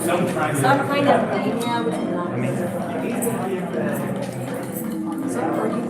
Some kind of mania, which is not. Some party.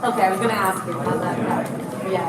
Okay, I was gonna ask you about that. Yeah.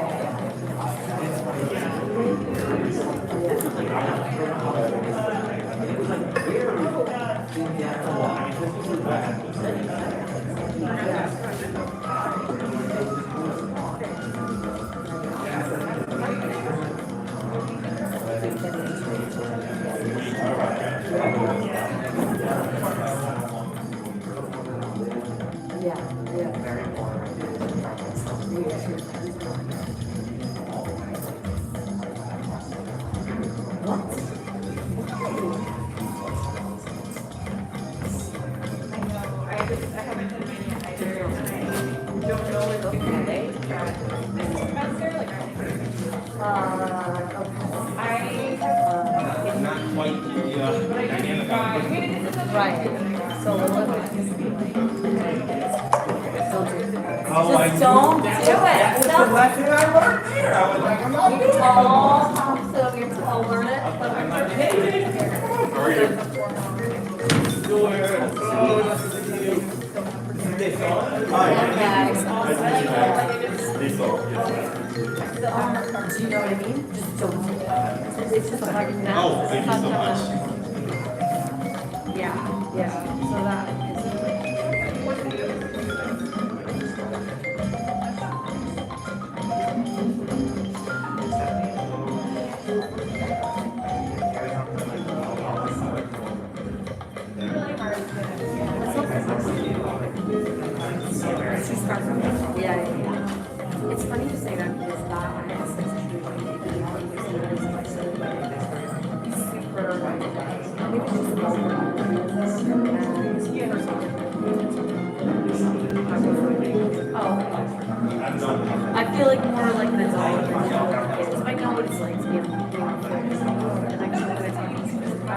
Right. So just don't do it. That's the lesson I learned there. I was like, I'm not doing it. So you'll learn it. Do you know what I mean? Just don't do it. It's just like now. Oh, thank you so much. Yeah. So that is. Yeah. It's funny to say that because that is super I feel like more like an adult. I know what it's like to be on the and actually good times. I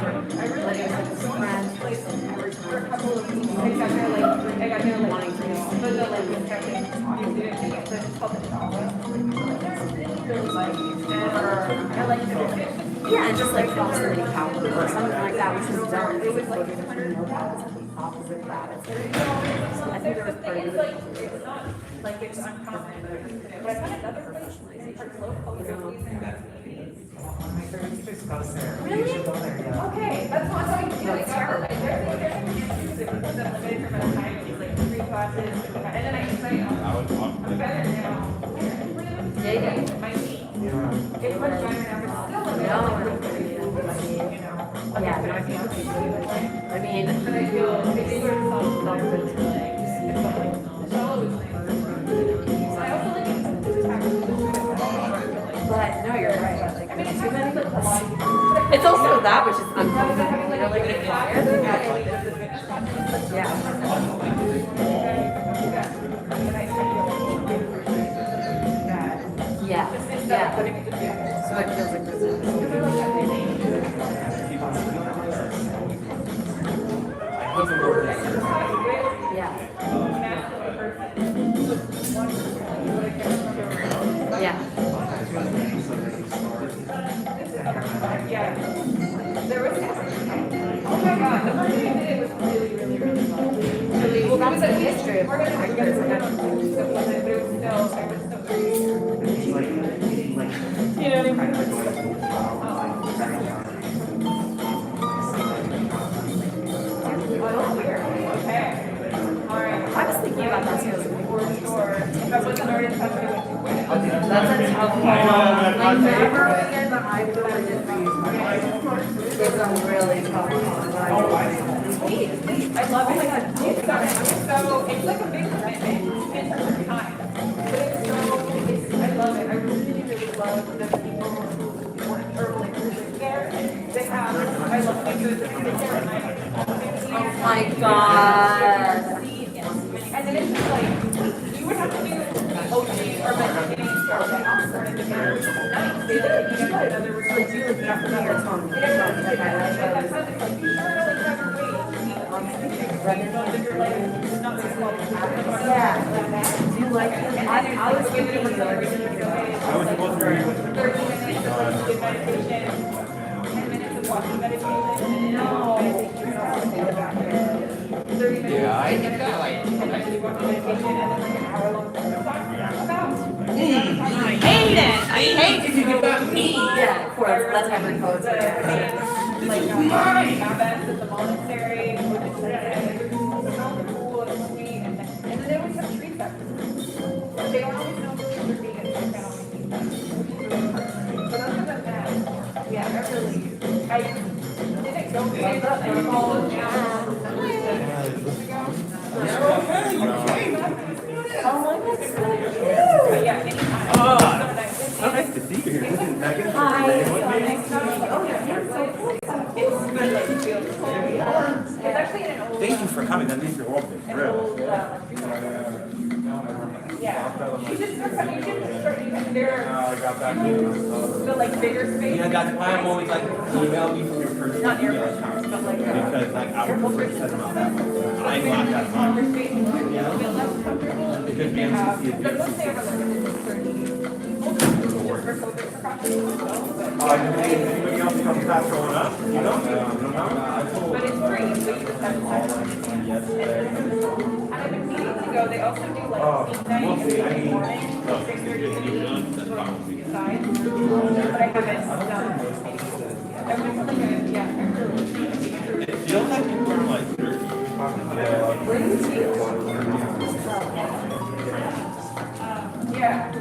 really like friends, for a couple of weeks. I got there wanting to but the like I like yeah, and just like fostering power or something like that, which is done. It was like opposite that. So I think there was part of it. Like it's uncomfortable. But I find another personalization local. Really? Okay, that's not how you do it. Terrible. Like 3 classes, and then I study. I'm better now. Yeah. My knee. It's much better now, but still like yeah, but I feel I mean, but I feel it's sort of self-confidence. But no, you're right. Like, too many. It's also that which is uncomfortable. You're like, yeah. So it feels like resistance. Yeah. There was oh my god, the first thing I did was really well, that was a history of but it was still, you know what I mean? Okay. Alright. I was thinking about that too. That was already that's a tough one. Like never again, but I really did. There's some really tough ones. I love it. So it's like a big commitment in terms of time. But I love it. I really, really love the people who work or like who live there. They have, I love like the Oh my god. And then it's just like, you would have to do OG or Mediterranean or like Oxford and the night. They like each other was like you like after that or something. That's how they like, you sure like have your weight. Yeah. Do you like it? I was thinking like, I was supposed to read with 30 minutes of good meditation, 10 minutes of walking meditation. No. 30 minutes. Yeah, I did that like. And then walking meditation and then like an hour long talk about. I hate it. I hate it. Yeah, of course. That's every coach. Like Sabbath at the monastery, which is like so cool and sweet, and then they always have street festivals. They don't always know if they're vegan, so they can always eat them. But other than that, yeah, I really, I didn't go to the all of them. Oh my god, so But yeah, anytime. So nice to see you here. This is Megan. Hi. Oh, yeah, you're so cool. It's good, like, it feels cool. It's actually in an old. Thank you for coming. That means you're welcome. An Really. old, yeah. You should start, they're, I got back to you. the like bigger space. Yeah, that's why I'm always like, email me from your personal Not email airports, account. but like, Because like I would prefer to set them out that way. I block that longer time. space, you feel less comfortable. Because They have, BMCC is but once they ever learn it, it's 30 for COVID precautions, anybody else come past showing up? You don't? but it's free, so you just have to sign up. And I've been meaning to go, they also do like tea night we'll see. I in the mean, morning, 6:30 to 8 inside. But I haven't done it. I went to like a, yeah, I really. It feels like people are like thirsty. Where do you see it? Yeah, it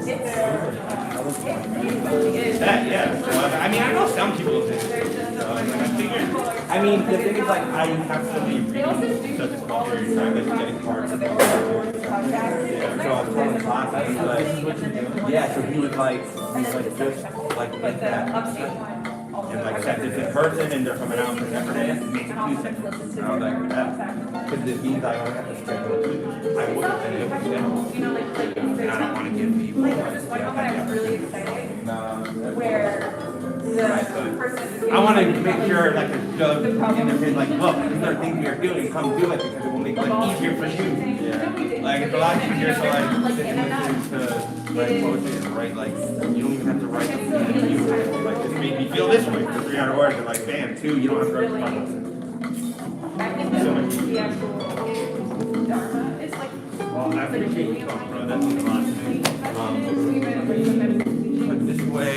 really is. That, yeah. So, I mean, I know some people do. So, I figured. I mean, the thing is, like, I have to be reading such a small period of time that you're getting hard. Yeah, so I was telling class, I was like, yeah, so he was like, just like that. And like said this in person and they're coming out for separate days, it makes it 2 seconds. And I was like, that, because it means I only have to schedule 2. I would have been able to schedule. And I don't want to give people. Like, there's just one moment I was really excited, where the person. I want to make sure, like, the judge and everybody's like, look, these are things we are doing, come do it, because it will make life easier for you. Like, it's a lot easier to, like, sit and listen to write poetry and write, like, you don't even have to write something that you, like, this made me feel this way for 300 words, and like, bam, 2, you don't have to write the comments. I think that the actual dharma is like. Well, I appreciate you coming, bro, that means a lot to me. Put this away.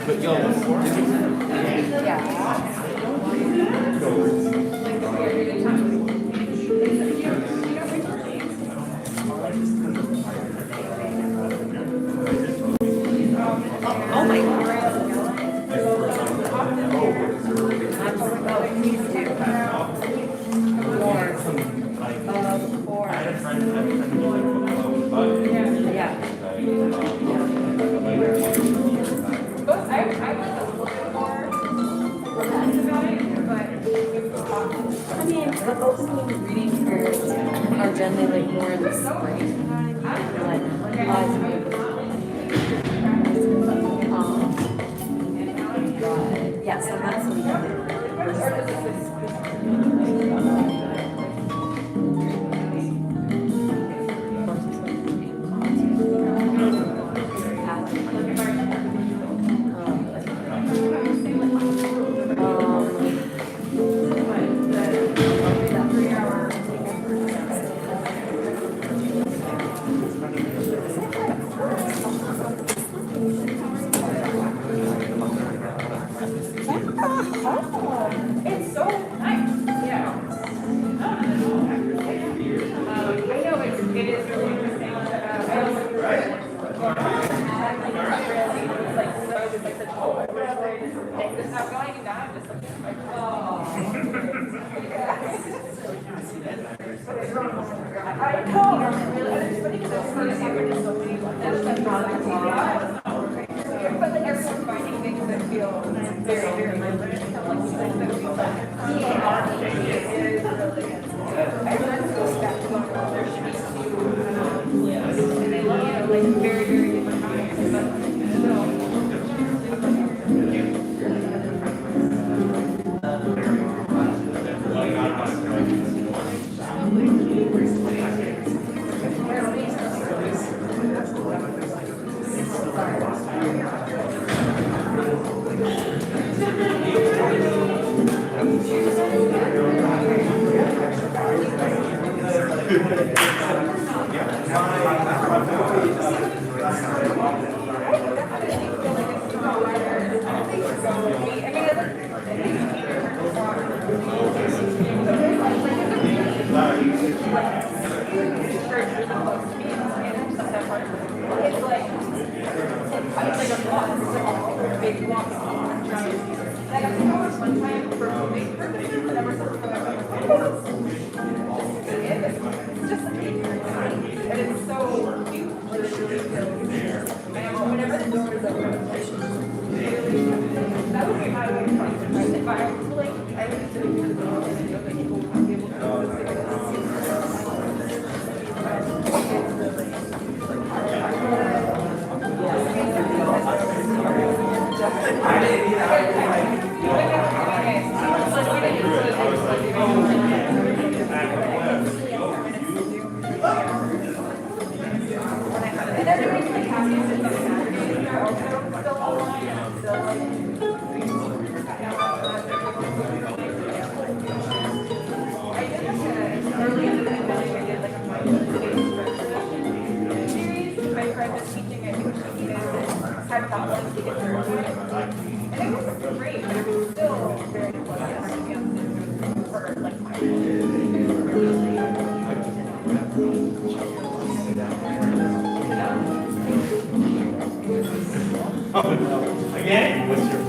But yo, Oh my god. Yeah. But I was a little bit more relaxed about it, but it was awesome. I mean, the opening reading periods are generally like more in the spring. Like, but yeah, so that's what we did. it is really interesting. I also really, like, so it's like such a whole story to take this out going, and now I'm just like, oh. I know, it's funny because it's funny how there's so many ones. That's like, but like everyone's finding things that feel very, very different. Like that we find is really good. Everyone goes back to their street and they love it, like very, very different times. But still. Again? What's your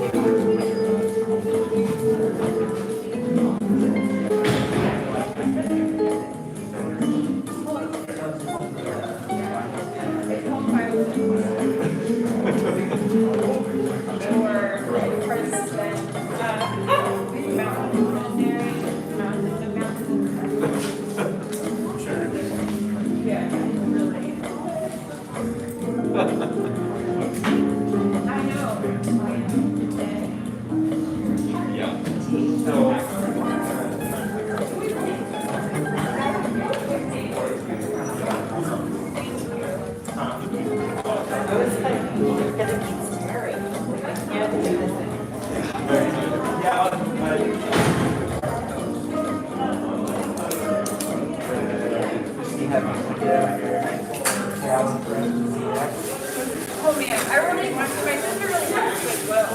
Oh man, I really wanted to, my sister really wanted to as well.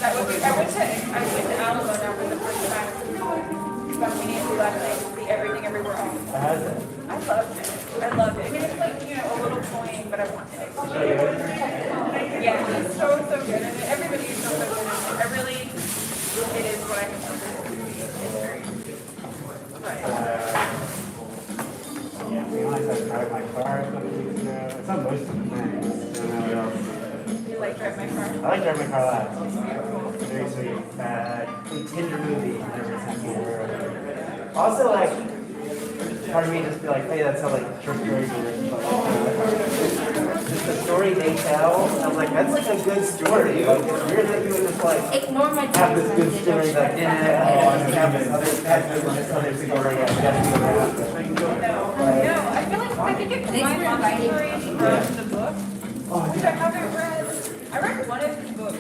I went to Alamo now for the first time. Spontaneously last night to see Everything Everywhere All. I loved it. I loved it. I mean, it's like, you know, a little cloying, but I wanted it. Yeah, it's so good. And everybody is so good in it. I really, it is what I consider it to be. It's very, right. Yeah, we only had to drive my car a couple weeks ago. It's not most of the things. You like drive my car? I like driving my car loud. Very sweet. Tinder movie. Never sent me over. Also, like, part of me just be like, hey, that's how like short stories are written. Just the story they tell. I was like, that's like a good story. Like, it's weird that you would just like Ignore my have this good story that and have this other story that No, I feel like I think it's my mom's stories from the book, which I haven't read. I read one of his books.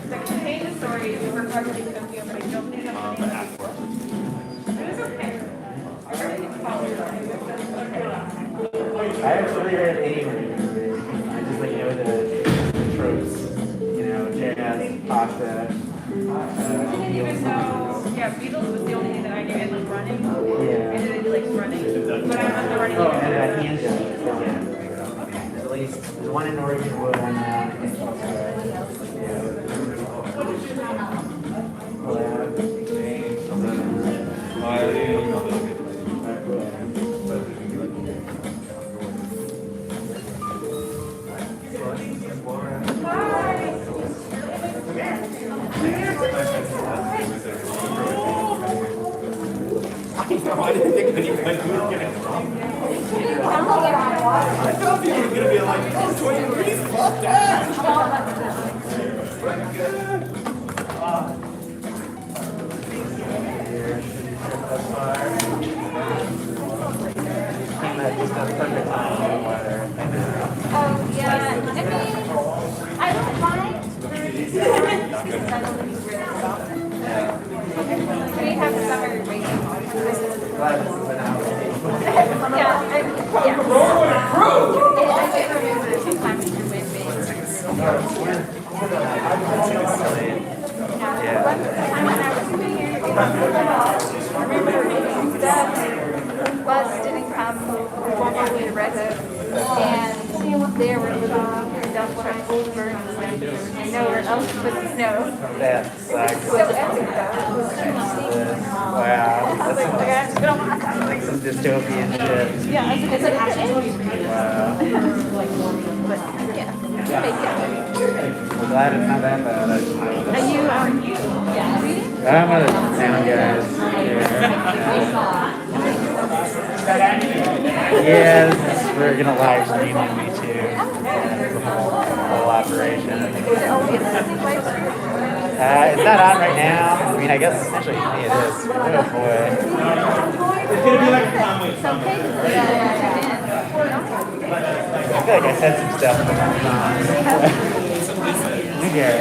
That contained the stories of Recovery Tokyo, but I don't think that's the name of the book. It was okay. I read it in college. I haven't really read any movies. I just like know the tropes, you know, jazz, pasta. I didn't even know. Yeah, Beatles was the only thing that I knew, and like running. Yeah. I didn't like running, but I hand job. There's at least there's one in Oregon Wood on that. I didn't think anybody was gonna come. I thought people were gonna be like, oh, 20 degrees, fuck that. Oh, yeah. I mean, I don't mind. We have summer racing. Yeah, bus didn't come all the way to Red Hook, and they were living in Duff Truck over and nowhere else but the snow. That sucks. So epic though. Wow. That's like some dystopian shit. Yeah, it's an action. Wow. But yeah, fake it. I'm glad it's not that bad. Are you reading? I'm out of town, guys. Yeah, we're gonna live stream on me too. Whole operation. Is it only a live stream? It's not on right now. I mean, I guess actually it is. Oh boy. It's gonna be like a Conway. It's okay. I feel like I said some stuff. Okay.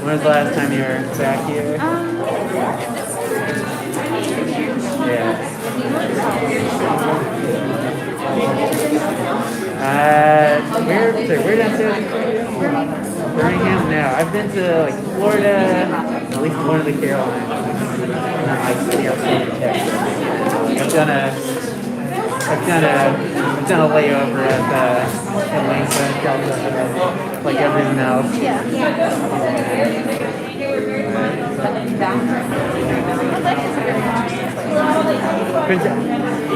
When was the last time you were back here? Yeah. We're down to Birmingham now. I've been to like Florida, at least one of the Carolinas, and then like city outside of Texas. I've done a layover at Atlanta, California, like everything else.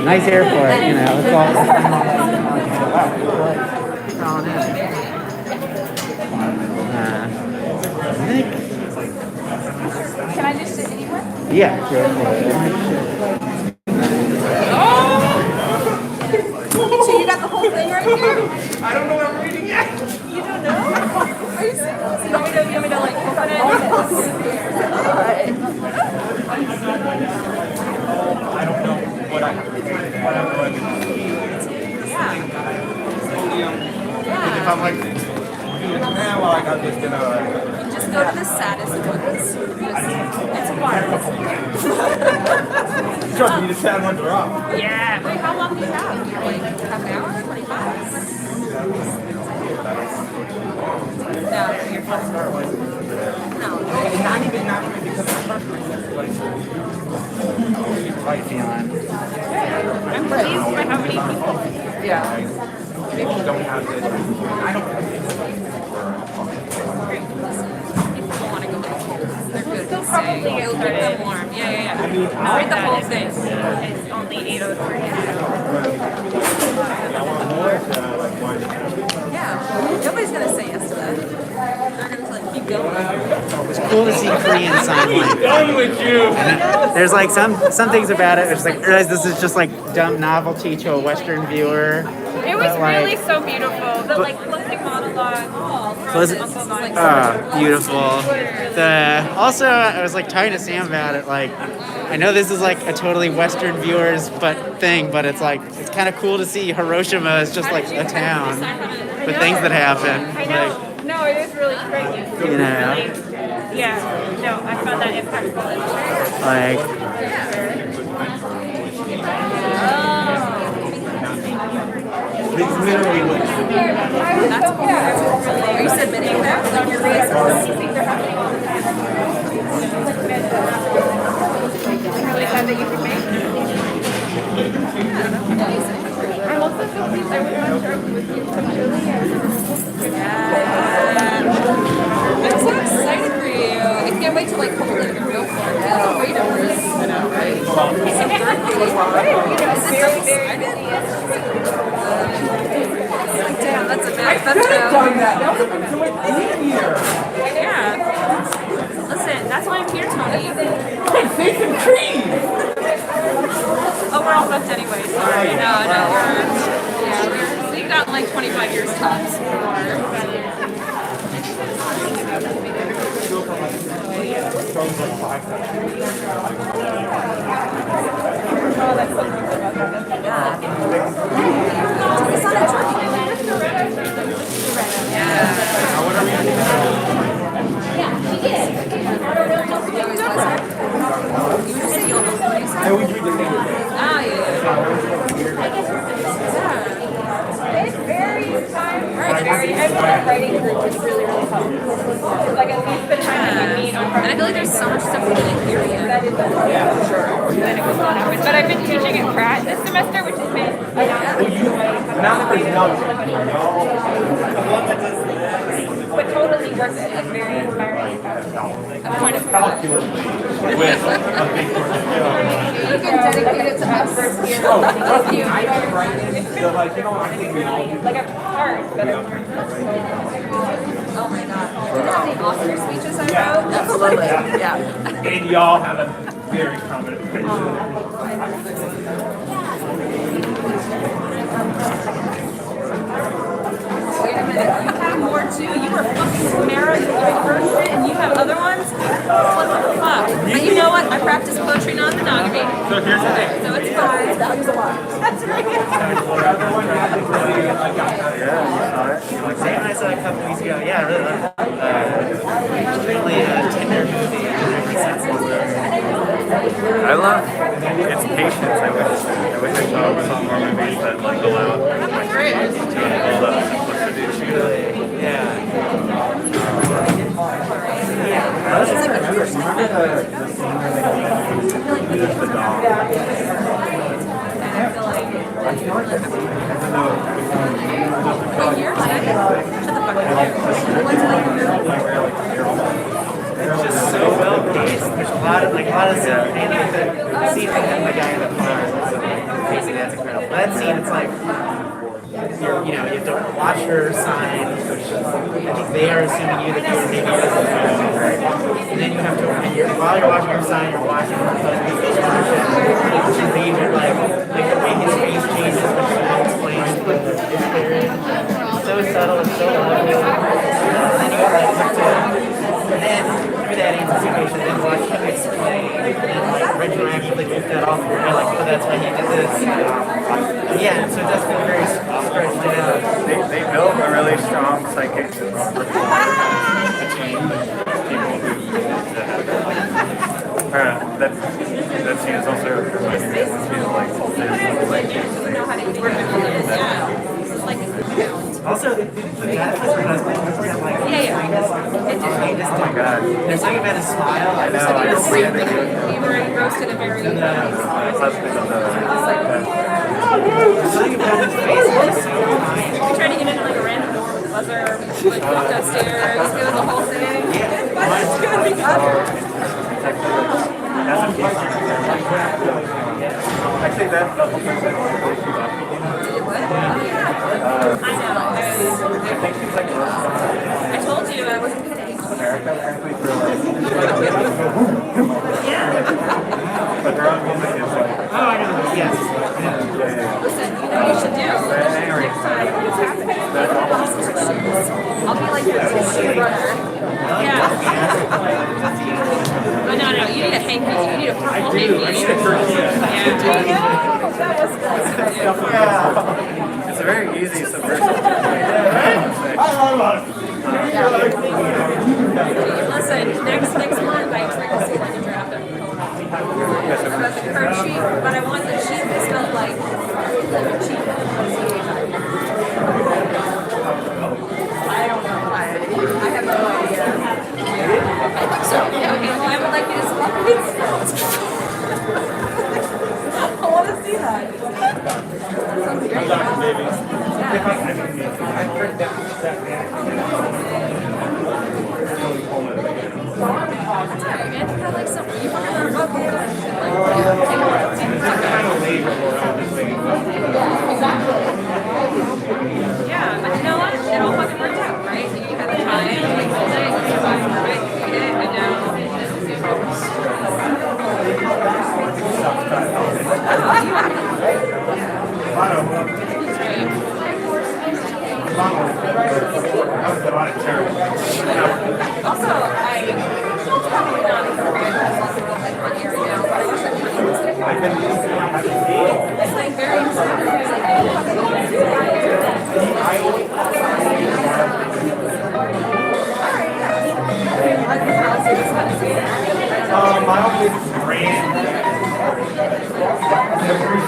Nice airport, you know. It's all. Can I just sit anywhere? Yeah, sure. So you got the whole thing right here? I don't know what I'm reading yet. You don't know? Are you serious? You want me to like open it? I don't know what I have to do. If I'm like, now I got this, Just go to the saddest ones. It's hard. Trust me, the sad ones are off. Yeah. Wait, how long do you have? Like half an hour? 25? No, you're fine. No. Not even because of the How you feeling? I'm pleased by how many people. Yeah. People don't have this. I don't have this. People want to go back. They're good. They'll probably get warm. Yeah. I mean, Read the whole thing. It's only 8:03. I want more to like one. Yeah. Nobody's going to say yes to that. They're going to like keep going. It's cool to see Korean sign language. Done with you. There's like some things about it. It's like realize this is just like dumb novelty to a Western viewer. It was But, like, really so beautiful. The like closing monologue. Beautiful. Also, I was like talking to Sam about it. Like, I know this is like a totally Western viewers thing, but it's like it's kind of cool to see Hiroshima as just like a town with things that happen. I know. No, it was really crazy. You know. Yeah. No, I found that impactful. Like, It's literally what That's cool. Are you submitting that on your resume? Damn, that's a bad I could have done that. That would have been so much easier. Yeah. Listen, that's why I'm here, Tony. Hey, say some trees. Oh, we're all fucked anyway. Sorry. No, we've got like 25 years tops. I always read the same thing. Oh, It's very time. Right. Everyone's writing group is really helpful. Like at least the time that you meet on And I feel like there's so much stuff we didn't hear yet. then it was not happen. But I've been teaching at Pratt this semester, which has been Now there's no. but totally worth it. Like very inspiring. Calculus with a big You can dedicate it to us. First year. So like, you know, I think we all do. Like it's hard, but it's Oh my god. Do you know how many Oscar speeches I wrote? Absolutely. Yeah. And y'all have a very prominent place. Wait a minute. You have more too. You were fucking Samara. You first it, and you have other ones? What the fuck? But you know what? I practice poetry non-monogamy. So here's the thing. So it's fine. That was a lot. That's right. Sam and I saw it a couple weeks ago. Yeah, I really love it. It's really a tender movie in every sense of the word. I love its patience. I wish I saw more movies that like allow like to unfold that simplicity. Yeah. I was just remember the scene where they the dog. I feel like even though Wait, you're Shut the fuck up. It's just so well paced. There's a lot of the scene they have the guy in the car. So basically that's incredible. That scene, it's like you have to watch her sign. I think they are assuming you that you're maybe and then you have to while you're watching her sign, you're watching her she leaves it like the way his face changes when she explains the experience. So subtle and so lovely. And then you have to through that anticipation, then watch him explain and like retroactively keep that off your head, like, oh, that's why he did this. Yeah, so it does feel very stretched out. they built a really strong psychic rapport between people who that scene is also like Also, the guy that plays her husband, like, oh my god. there's something about his smile. I know. You were roasted a very Husband of There's something about his face. It's so kind. We tried to get into like a random door with a buzzer, like walked upstairs, it was a whole thing. It's gonna be better. Actually, that I know. I think she's like I told you I wasn't kidding. America, frankly, for but her own music is like, Oh, I know. Yes. Listen, you know what you should do? Next time it's happening. I'll be like your sister brother. Yeah. But no, you need a hanky. You need a purple hanky. I need a turkey. Yeah. That was it's a very easy subversive. Listen, next month I expect to see like a draft of about the curve sheet, but I want the sheet that's spelled like a cheat. I don't know. I have no idea. I think so. Yeah, okay, well, I would like you to spell it. I want to see that. Sounds great. That's all right, man. like some you fucking learn about it, like kind of late around this thing. yeah, but you know what? It all fucking worked out, right? You had the time, you made the day, you survived, right? You did it, and now this is your focus. That was a lot of terrible. Also, it's probably not as good as lots of people like on here right now, but I watched that Fernandes video. It's like very inspiring. It's like, oh, fucking My only brand. Every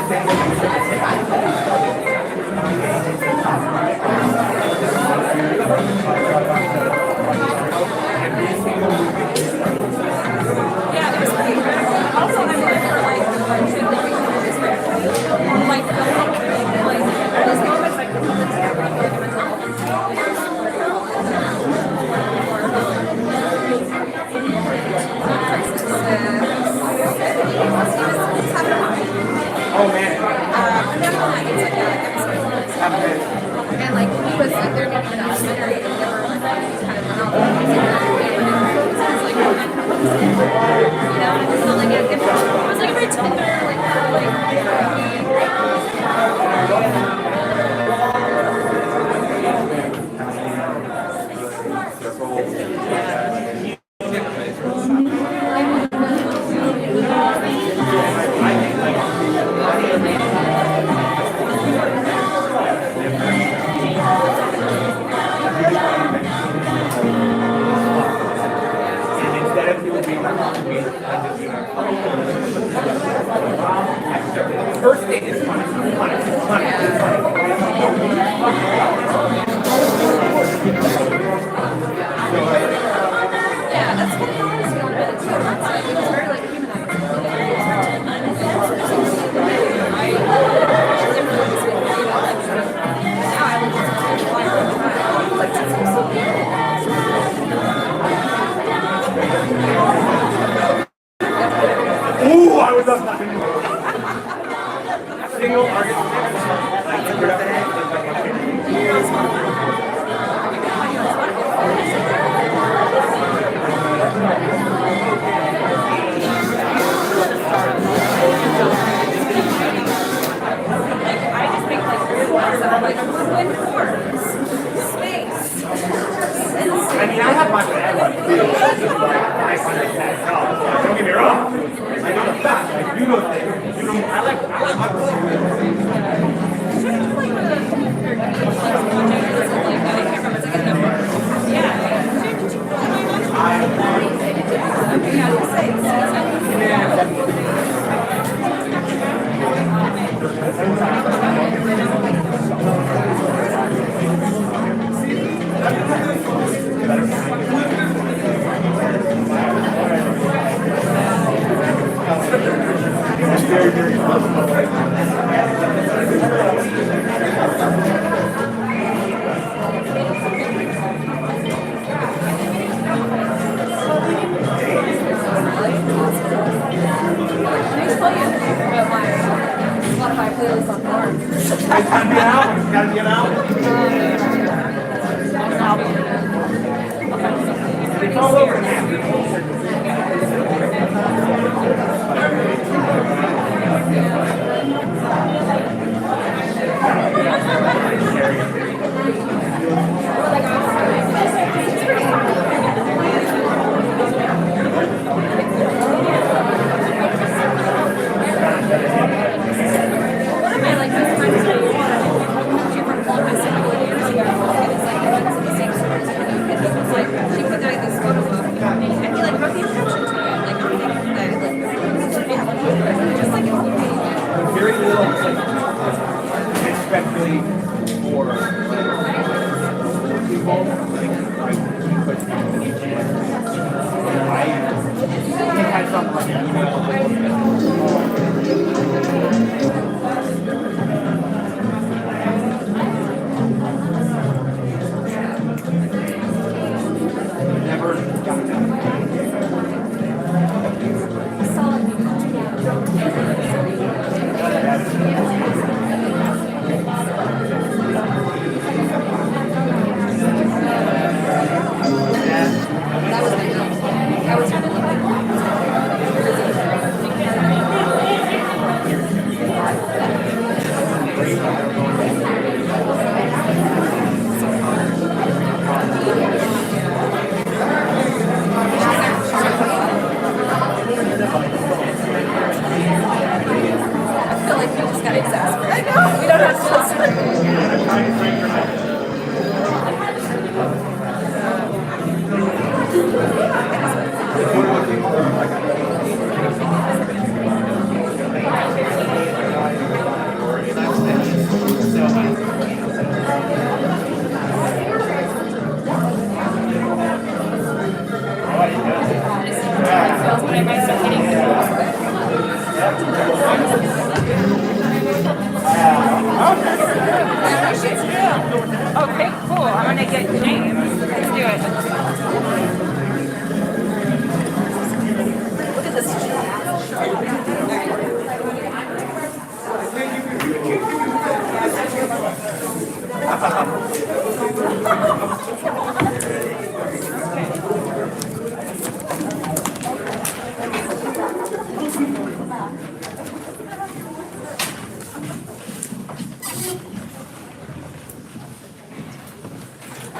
yeah, it was pretty incredible. Also, I'm looking for like the shit that we can do this like filming, like those moments like the moments that were like the mental oh man. And like he was like they're making an documentary and they were like kind of run out you know, and I just felt like it was like a very tender, First date is fun. yeah, that's what it was feeling a bit too. It's like it was very like humanizing. Now I would just like that's so Ooh, I would love that. Single argument. I just think like there's lots of like woodwind forms, space. I mean, I have my bad one too. I find it bad help. Don't get me wrong. I know the fact. I do know things. You know, I like my Spotify playlist on board. It's gotta be an album. It's gotta be an album. It's all over now. She put like this photo book and Okay, cool. I'm gonna get James. Let's do it. Look at this.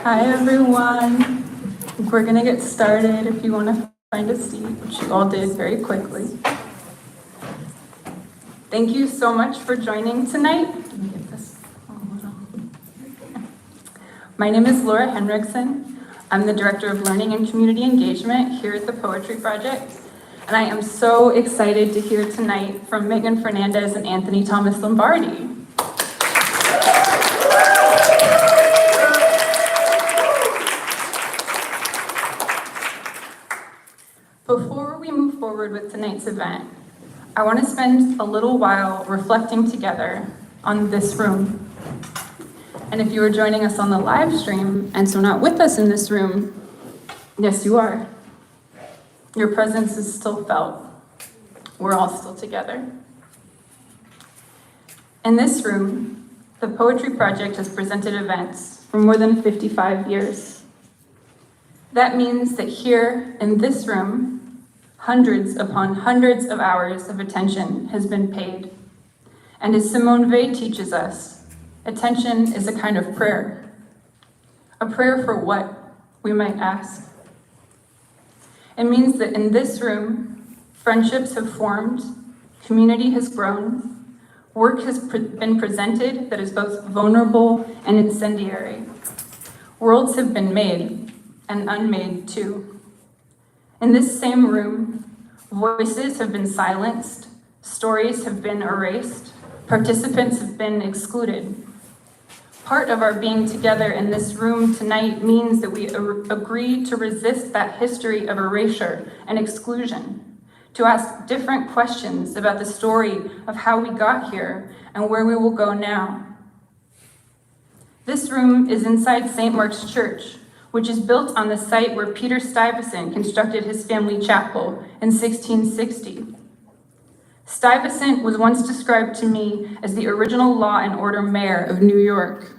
Hi everyone. We're gonna get started if you want to find a seat, which you all did very quickly. Thank you so much for joining tonight. Let me get this. My name is Laura Henriksen. I'm the Director of Learning and Community Engagement here at the Poetry Project. And I am so excited to hear tonight from Megan Fernandes and Anthony Thomas Lombardi. Before we move forward with tonight's event, I want to spend a little while reflecting together on this room. And if you are joining us on the live stream, and so not with us in this room, yes, you are. Your presence is still felt. We're all still together. In this room, the Poetry Project has presented events for more than 55 years. That means that here in this room, hundreds upon hundreds of hours of attention has been paid. And as Simone Weil teaches us, attention is a kind of prayer. A prayer for what, we might ask. It means that in this room, friendships have formed, community has grown, work has been presented that is both vulnerable and incendiary. Worlds have been made, and unmade too. In this same room, voices have been silenced, stories have been erased, participants have been excluded. Part of our being together in this room tonight means that we agree to resist that history of erasure and exclusion, to ask different questions about the story of how we got here and where we will go now. This room is inside St. Mark's Church, which is built on the site where Peter Stuyvesant constructed his family chapel in 1660. Stuyvesant was once described to me as the original law and order mayor of New York,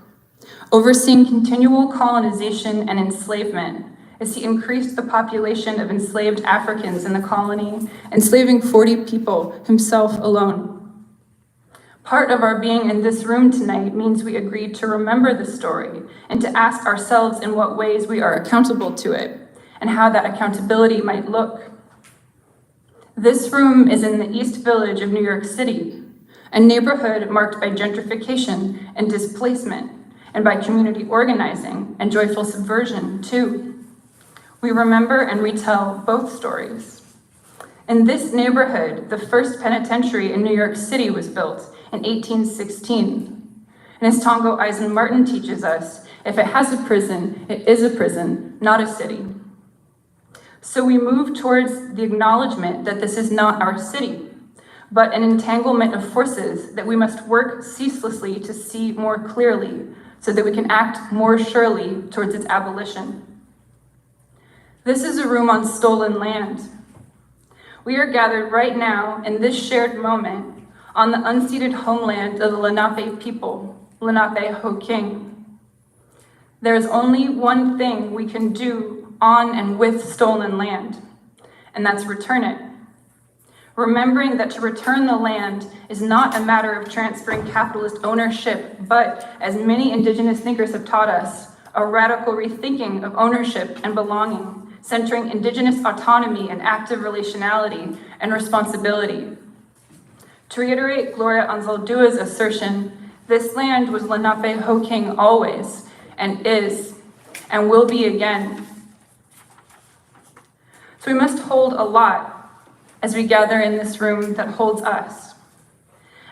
overseeing continual colonization and enslavement as he increased the population of enslaved Africans in the colony, enslaving 40 people himself alone. Part of our being in this room tonight means we agreed to remember the story and to ask ourselves in what ways we are accountable to it and how that accountability might look. This room is in the East Village of New York City, a neighborhood marked by gentrification and displacement, and by community organizing and joyful subversion too. We remember and retell both stories. In this neighborhood, the first penitentiary in New York City was built in 1816. And as Tongo Eisen Martin teaches us, if it has a prison, it is a prison, not a city. So we move towards the acknowledgement that this is not our city, but an entanglement of forces that we must work ceaselessly to see more clearly so that we can act more surely towards its abolition. This is a room on stolen land. We are gathered right now in this shared moment on the unceded homeland of the Lenape people, Lenape-Ho-King. There is only one thing we can do on and with stolen land, and that's return it. Remembering that to return the land is not a matter of transferring capitalist ownership, but, as many Indigenous thinkers have taught us, a radical rethinking of ownership and belonging, centering Indigenous autonomy and active relationality and responsibility. To reiterate Gloria Anzaldua's assertion, this land was Lenape-Ho-King always, and is, and will be again. So we must hold a lot as we gather in this room that holds us.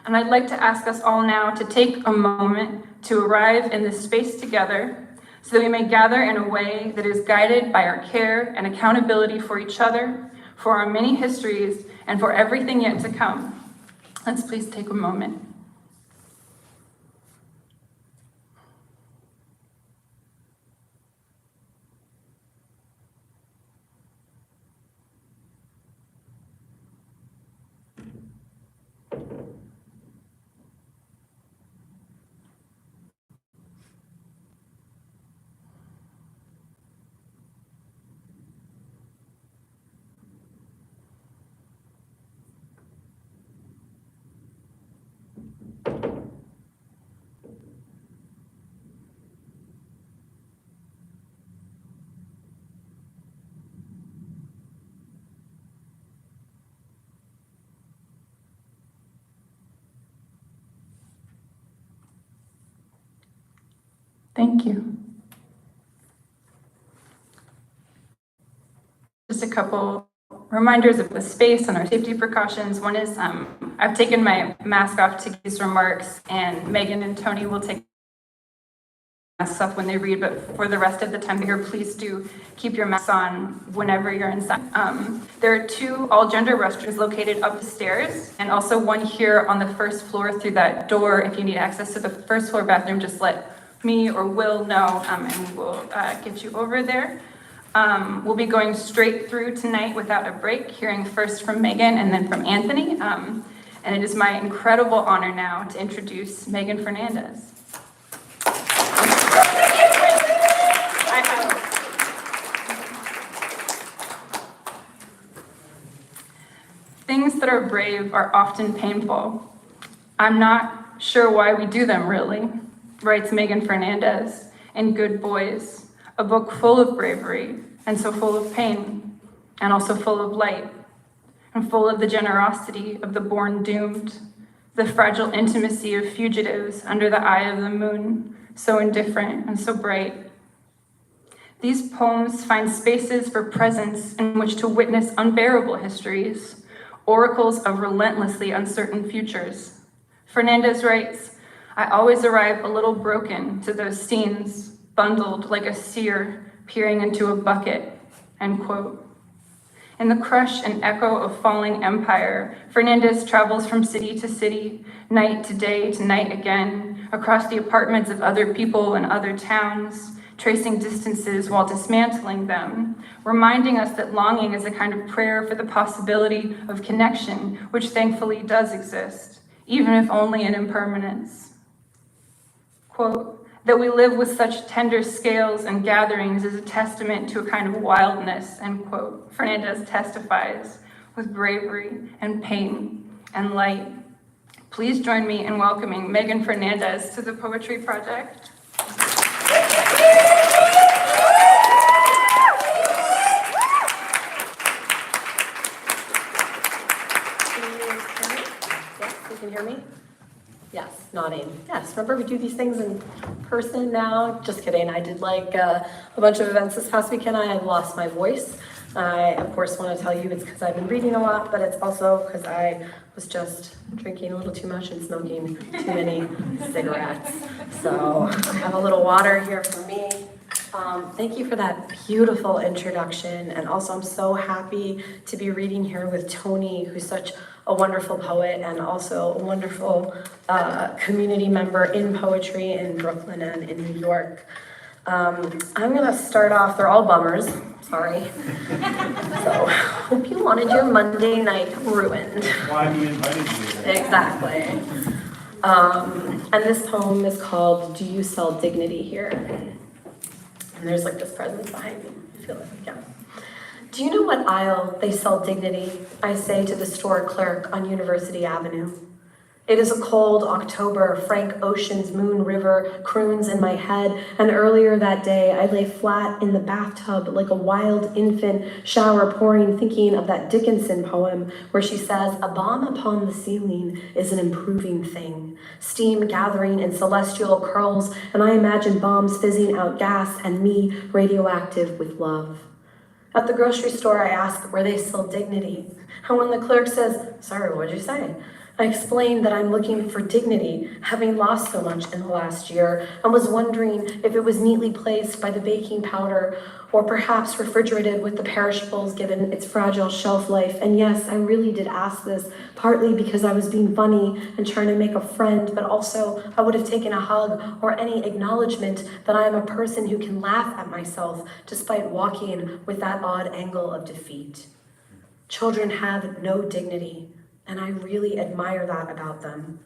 And I'd like to ask us all now to take a moment to arrive in this space together so that we may gather in a way that is guided by our care and accountability for each other, for our many histories, and for everything yet to come. Let's please take a moment. Thank you. Just a couple reminders of the space and our safety precautions. One is I've taken my mask off to give these remarks, and Megan and Tony will take masks off when they read, but for the rest of the time here, please do keep your masks on whenever you're inside. There are 2 all-gender restrooms located up the stairs, and also one here on the first floor through that door. If you need access to the first floor bathroom, just let me or Will know, and we'll get you over there. We'll be going straight through tonight without a break, hearing first from Megan and then from Anthony. And it is my incredible honor now to introduce Megan Fernandes. Things that are brave are often painful. I'm not sure why we do them, really, writes Megan Fernandes in Good Boys, a book full of bravery and so full of pain and also full of light and full of the generosity of the born doomed, the fragile intimacy of fugitives under the eye of the moon, so indifferent and so bright. These poems find spaces for presence in which to witness unbearable histories, oracles of relentlessly uncertain futures. Fernandes writes, I always arrive a little broken to those scenes, bundled like a seer peering into a bucket, end quote. In the crush and echo of falling empire, Fernandes travels from city to city, night to day to night again, across the apartments of other people in other towns, tracing distances while dismantling them, reminding us that longing is a kind of prayer for the possibility of connection, which thankfully does exist, even if only in impermanence. Quote, that we live with such tender scales and gatherings is a testament to a kind of wildness, end quote. Fernandes testifies with bravery and pain and light. Please join me in welcoming Megan Fernandes to the Poetry Project. Yes, you can hear me? Yes, nodding. Yes, remember we do these things in person now? Just kidding. I did like a bunch of events this past weekend. I had lost my voice. I, of course, want to tell you it's because I've been reading a lot, but it's also because I was just drinking a little too much and smoking too many cigarettes. So I have a little water here for me. Thank you for that beautiful introduction. And also, I'm so happy to be reading here with Tony, who's such a wonderful poet and also a wonderful community member in poetry in Brooklyn and in New York. I'm gonna start off, they're all bummers, sorry. So, hope you wanted your Monday night ruined. Why you invited me? Exactly. And this poem is called Do You Sell Dignity Here? And there's like this presence behind me, I feel it, yeah. Do you know what aisle they sell dignity? I say to the store clerk on University Avenue. It is a cold October, Frank Ocean's Moon River croons in my head, and earlier that day I lay flat in the bathtub like a wild infant, shower pouring, thinking of that Dickinson poem where she says, a bomb upon the ceiling is an improving thing, steam gathering in celestial curls, and I imagine bombs fizzing out gas and me radioactive with love. At the grocery store, I ask where they sell dignity. And when the clerk says, sorry, what'd you say? I explained that I'm looking for dignity, having lost so much in the last year, and was wondering if it was neatly placed by the baking powder or perhaps refrigerated with the perishables given its fragile shelf life. And yes, I really did ask this, partly because I was being funny and trying to make a friend, but also I would have taken a hug or any acknowledgement that I am a person who can laugh at myself despite walking with that odd angle of defeat. Children have no dignity, and I really admire that about them.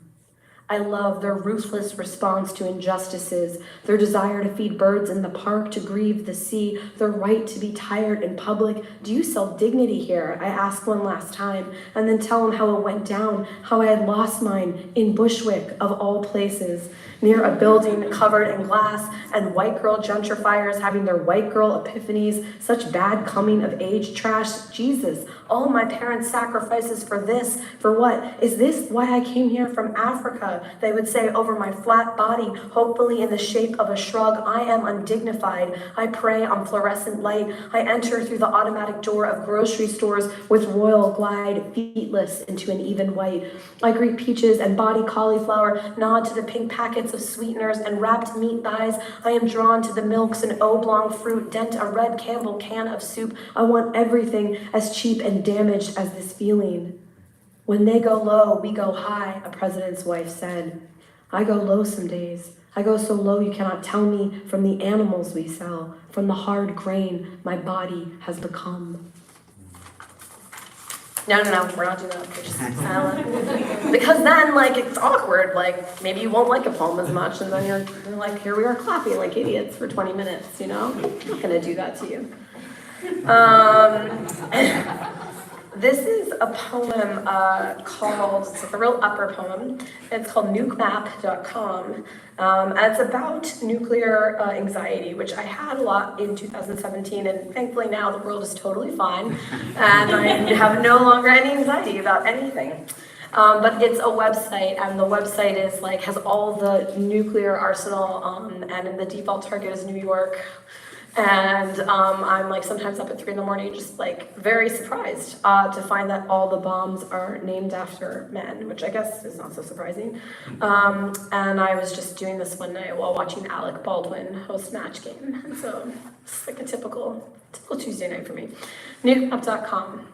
I love their ruthless response to injustices, their desire to feed birds in the park, to grieve the sea, their right to be tired in public. Do you sell dignity here? I asked one last time, and then tell them how it went down, how I had lost mine in Bushwick, of all places, near a building covered in glass, and white girl gentrifiers having their white girl epiphanies, such bad coming of age trash. Jesus, all my parents' sacrifices for this, for what? Is this why I came here from Africa? They would say over my flat body, hopefully in the shape of a shrug. I am undignified. I prey on fluorescent light. I enter through the automatic door of grocery stores with royal glide, feetless into an even white. I greet peaches and body cauliflower, nod to the pink packets of sweeteners and wrapped meat thighs. I am drawn to the milks and oblong fruit, dent a red Campbell can of soup. I want everything as cheap and damaged as this feeling. When they go low, we go high, a president's wife said. I go low some days. I go so low you cannot tell me from the animals we sell, from the hard grain my body has become. No, we're not doing that. We're just silent. Because then, it's awkward. Maybe you won't like a poem as much, and then you're like, here we are clapping like idiots for 20 minutes, I'm not gonna do that to you. This is a poem called, it's a real upper poem. It's called nukemap.com. And it's about nuclear anxiety, which I had a lot in 2017, and thankfully now the world is totally fine, and I have no longer any anxiety about anything. But it's a website, and the website is has all the nuclear arsenal, and the default target is New York. And I'm sometimes up at 3 a.m, just very surprised to find that all the bombs are named after men, which I guess is not so surprising. And I was just doing this one night while watching Alec Baldwin host Match Game. And so it's a typical Tuesday night for me. Nukemap.com.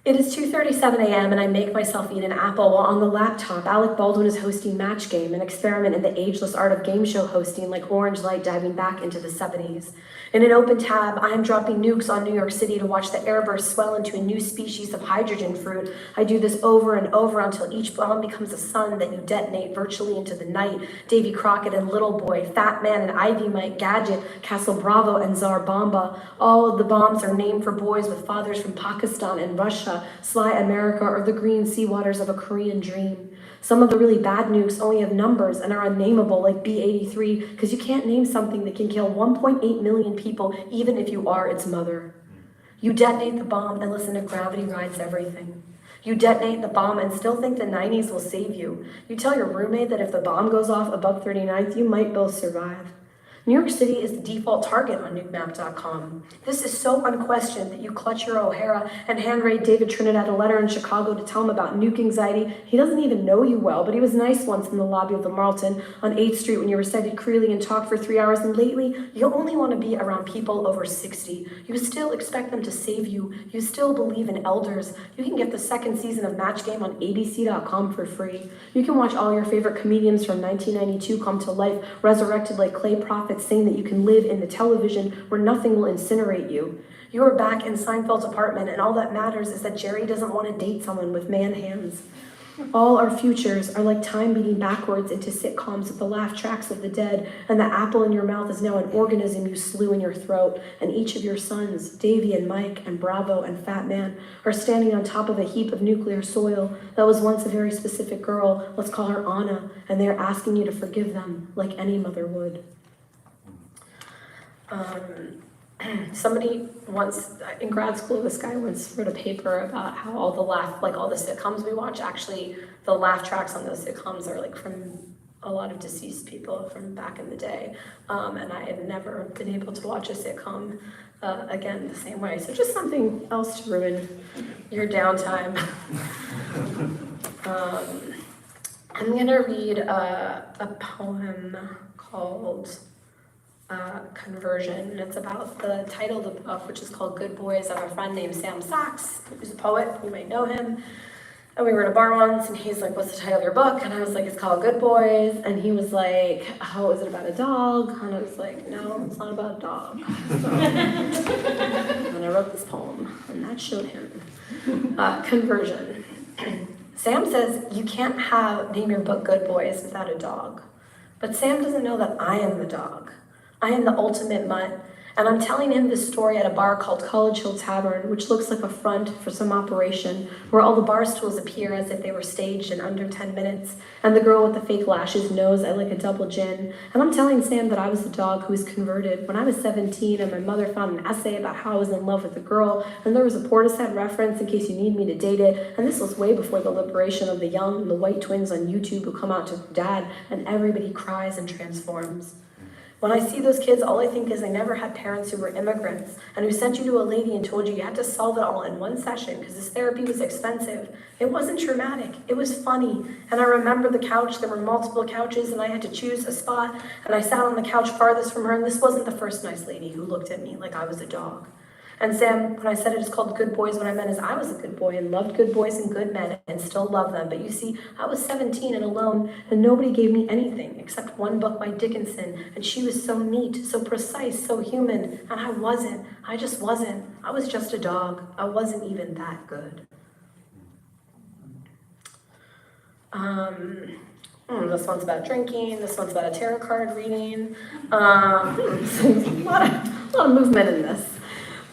It is 2:37 a.m. and I make myself eat an apple while on the laptop Alec Baldwin is hosting Match Game, an experiment in the ageless art of game show hosting, like orange light diving back into the 70s. In an open tab, I am dropping nukes on New York City to watch the airburst swell into a new species of hydrogen fruit. I do this over and over until each bomb becomes a sun that you detonate virtually into the night. Davy Crockett and Little Boy, Fat Man and Ivy Mike, Gadget, Castle Bravo and Tsar Bomba. All of the bombs are named for boys with fathers from Pakistan and Russia, Sly America, or the green sea waters of a Korean dream. Some of the really bad nukes only have numbers and are unnameable, like B-83, because you can't name something that can kill 1.8 million people, even if you are its mother. You detonate the bomb and listen to Gravity Rides Everything. You detonate the bomb and still think the 90s will save you. You tell your roommate that if the bomb goes off above 39th, you might both survive. New York City is the default target on nukemap.com. This is so unquestioned that you clutch your O'Hara and hand-write David Trinidad a letter in Chicago to tell him about nuke anxiety. He doesn't even know you well, but he was nice once in the lobby of the Marlton on 8th Street when you recited Creeley and talked for 3 hours, and lately, you only want to be around people over 60. You still expect them to save you. You still believe in elders. You can get the second season of Match Game on abc.com for free. You can watch all your favorite comedians from 1992 come to life, resurrected like clay prophets, saying that you can live in the television where nothing will incinerate you. You are back in Seinfeld's apartment, and all that matters is that Jerry doesn't want to date someone with man hands. All our futures are like time beating backwards into sitcoms with the laugh tracks of the dead, and the apple in your mouth is now an organism you slew in your throat, and each of your sons, Davy and Mike and Bravo and Fat Man, are standing on top of a heap of nuclear soil that was once a very specific girl, let's call her Anna, and they are asking you to forgive them like any mother would. Somebody once, in grad school, this guy once wrote a paper about how all the sitcoms we watch, actually, the laugh tracks on those sitcoms are from a lot of deceased people from back in the day. And I had never been able to watch a sitcom again the same way. So just something else to ruin your downtime. I'm gonna read a poem called Conversion. And it's about the title of the book, which is called Good Boys. I have a friend named Sam Sachs, who's a poet. You might know him. And we were at a bar once, and he's like, "What's the title of your book?" And I was like, "It's called Good Boys." And he was like, "Oh, is it about a dog?" And I was like, "No, it's not about a dog." So, and I wrote this poem, and that showed him. Conversion. Sam says, "You can't name your book Good Boys without a dog." But Sam doesn't know that I am the dog. I am the ultimate mutt. And I'm telling him this story at a bar called College Hill Tavern, which looks like a front for some operation, where all the bar stools appear as if they were staged in under 10 minutes, and the girl with the fake lashes knows I like a double gin. And I'm telling Sam that I was the dog who was converted when I was 17, and my mother found an essay about how I was in love with a girl, and there was a Portishead reference in case you need me to date it, and this was way before the liberation of the young and the white twins on YouTube who come out to dad, and everybody cries and transforms. When I see those kids, all I think is I never had parents who were immigrants and who sent you to a lady and told you had to solve it all in one session because this therapy was expensive. It wasn't traumatic. It was funny. And I remember the couch. There were multiple couches and I had to choose a spot. And I sat on the couch farthest from her. And this wasn't the first nice lady who looked at me like I was a dog. And Sam, when I said it is called Good Boys, what I meant is I was a good boy and loved good boys and good men and still love them. But you see, I was 17 and alone and nobody gave me anything except one book by Dickinson. And she was so neat, so precise, so human. And I wasn't. I just wasn't. I was just a dog. I wasn't even that good. This one's about drinking. This one's about a tarot card reading. There's a lot of movement in this.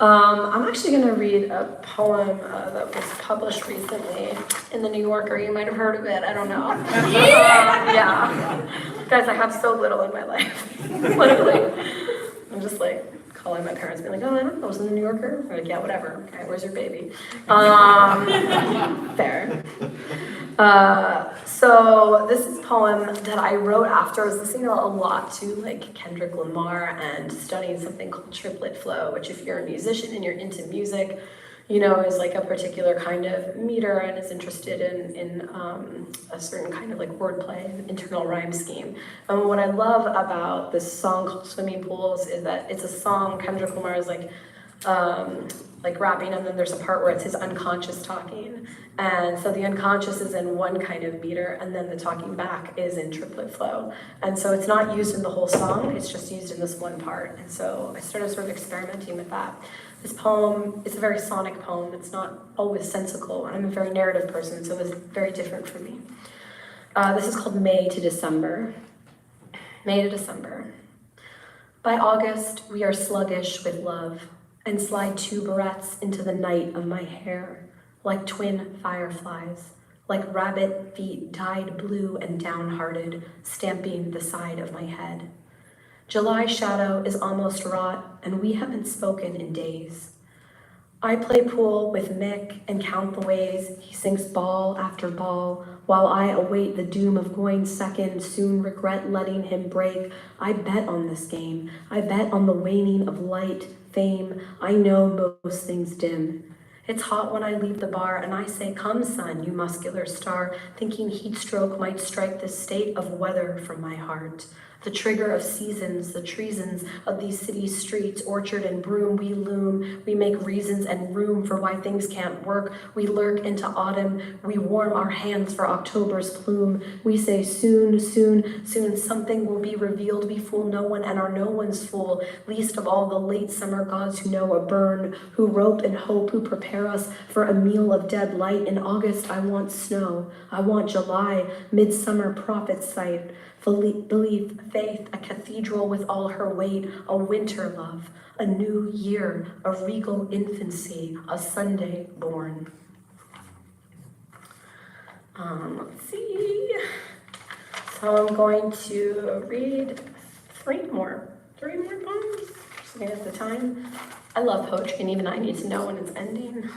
I'm actually going to read a poem that was published recently in the New Yorker. You might have heard of it. I don't know. Yeah. Guys, I have so little in my life. Literally. I'm just like calling my parents, being like, "Oh, I don't know, it was in the New Yorker?" They're like, "Yeah, whatever. Okay, where's your baby?" Fair. So this is a poem that I wrote after I was listening a lot to like Kendrick Lamar and studying something called triplet flow, which if you're a musician and you're into music, you know, is like a particular kind of meter and is interested in a certain kind of like wordplay, internal rhyme scheme. And what I love about this song called Swimming Pools is that it's a song, Kendrick Lamar is like rapping, and then there's a part where it's his unconscious talking. And so the unconscious is in one kind of meter, and then the talking back is in triplet flow. And so it's not used in the whole song, it's just used in this one part. And so I started sort of experimenting with that. This poem is a very sonic poem. It's not always sensical, and I'm a very narrative person, so it was very different for me. This is called May to December. May to December. By August, we are sluggish with love, and slide 2 barrettes into the night of my hair, like twin fireflies, like rabbit feet dyed blue and downhearted, stamping the side of my head. July shadow is almost wrought, and we haven't spoken in days. I play pool with Mick and count the ways he sinks ball after ball, while I await the doom of going second, soon regret letting him break. I bet on this game. I bet on the waning of light, fame. I know most things dim. It's hot when I leave the bar, and I say, "Come, sun, you muscular star," thinking heat stroke might strike this state of weather from my heart. The trigger of seasons, the treasons of these city streets, orchard and broom, we loom, we make reasons and room for why things can't work. We lurk into autumn, we warm our hands for October's plume. We say soon, soon, soon something will be revealed. We fool no one and are no one's fool, least of all the late summer gods who know a burn, who rope and hope, who prepare us for a meal of dead light. In August, I want snow. I want July, midsummer prophet sight. Belief, faith, a cathedral with all her weight, a winter love, a new year, a regal infancy, a Sunday born. Let's see. So I'm going to read three more poems, just looking at the time. I love poetry, and even I need to know when it's ending.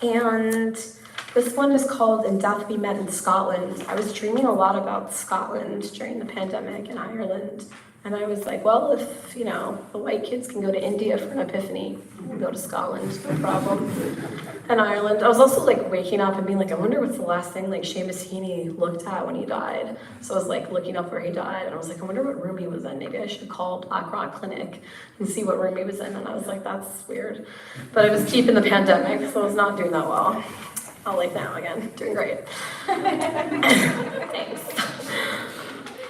And this one is called In Death We Met in Scotland. I was dreaming a lot about Scotland during the pandemic in Ireland. And I was like, well, if, the white kids can go to India for an epiphany, we can go to Scotland, no problem. in Ireland. I was also like waking up and being like, I wonder what's the last thing like Seamus Heaney looked at when he died. So I was like looking up where he died, and I was like, I wonder what room he was in. Maybe I should call Black Rock Clinic and see what room he was in. And I was like, that's weird. But it was deep in the pandemic, so I was not doing that well. I'll like now again, doing great. Thanks.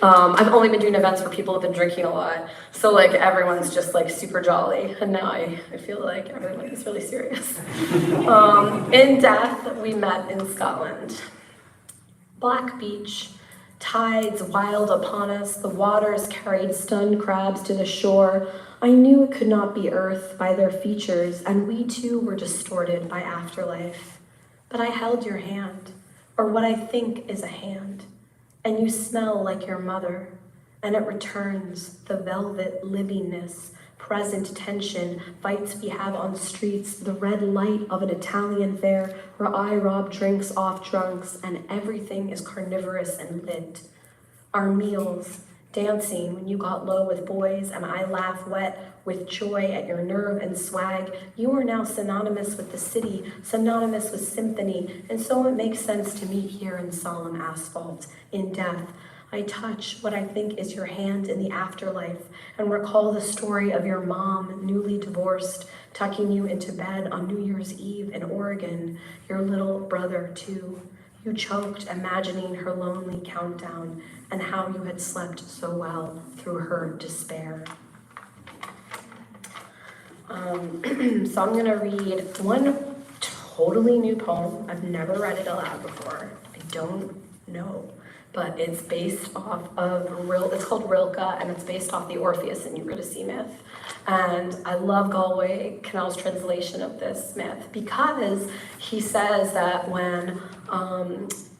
I've only been doing events where people have been drinking a lot. So like everyone's just like super jolly. And now I feel like everyone is really serious. In death, we met in Scotland. Black beach, tides wild upon us, the waters carried stunned crabs to the shore. I knew it could not be earth by their features, and we too were distorted by afterlife. But I held your hand, or what I think is a hand. And you smell like your mother, and it returns the velvet livingness, present tension, fights we have on streets, the red light of an Italian fair where I rob drinks off drunks, and everything is carnivorous and lit. Our meals, dancing when you got low with boys, and I laugh wet with joy at your nerve and swag. You are now synonymous with the city, synonymous with symphony, and so it makes sense to meet here in solemn asphalt. In death, I touch what I think is your hand in the afterlife and recall the story of your mom, newly divorced, tucking you into bed on New Year's Eve in Oregon, your little brother too. You choked, imagining her lonely countdown and how you had slept so well through her despair. So I'm gonna read one totally new poem. I've never read it aloud before. I don't know, but it's based off of it's called Rilke, and it's based off the Orpheus and Eurydice myth. And I love Galway Canal's translation of this myth because he says that when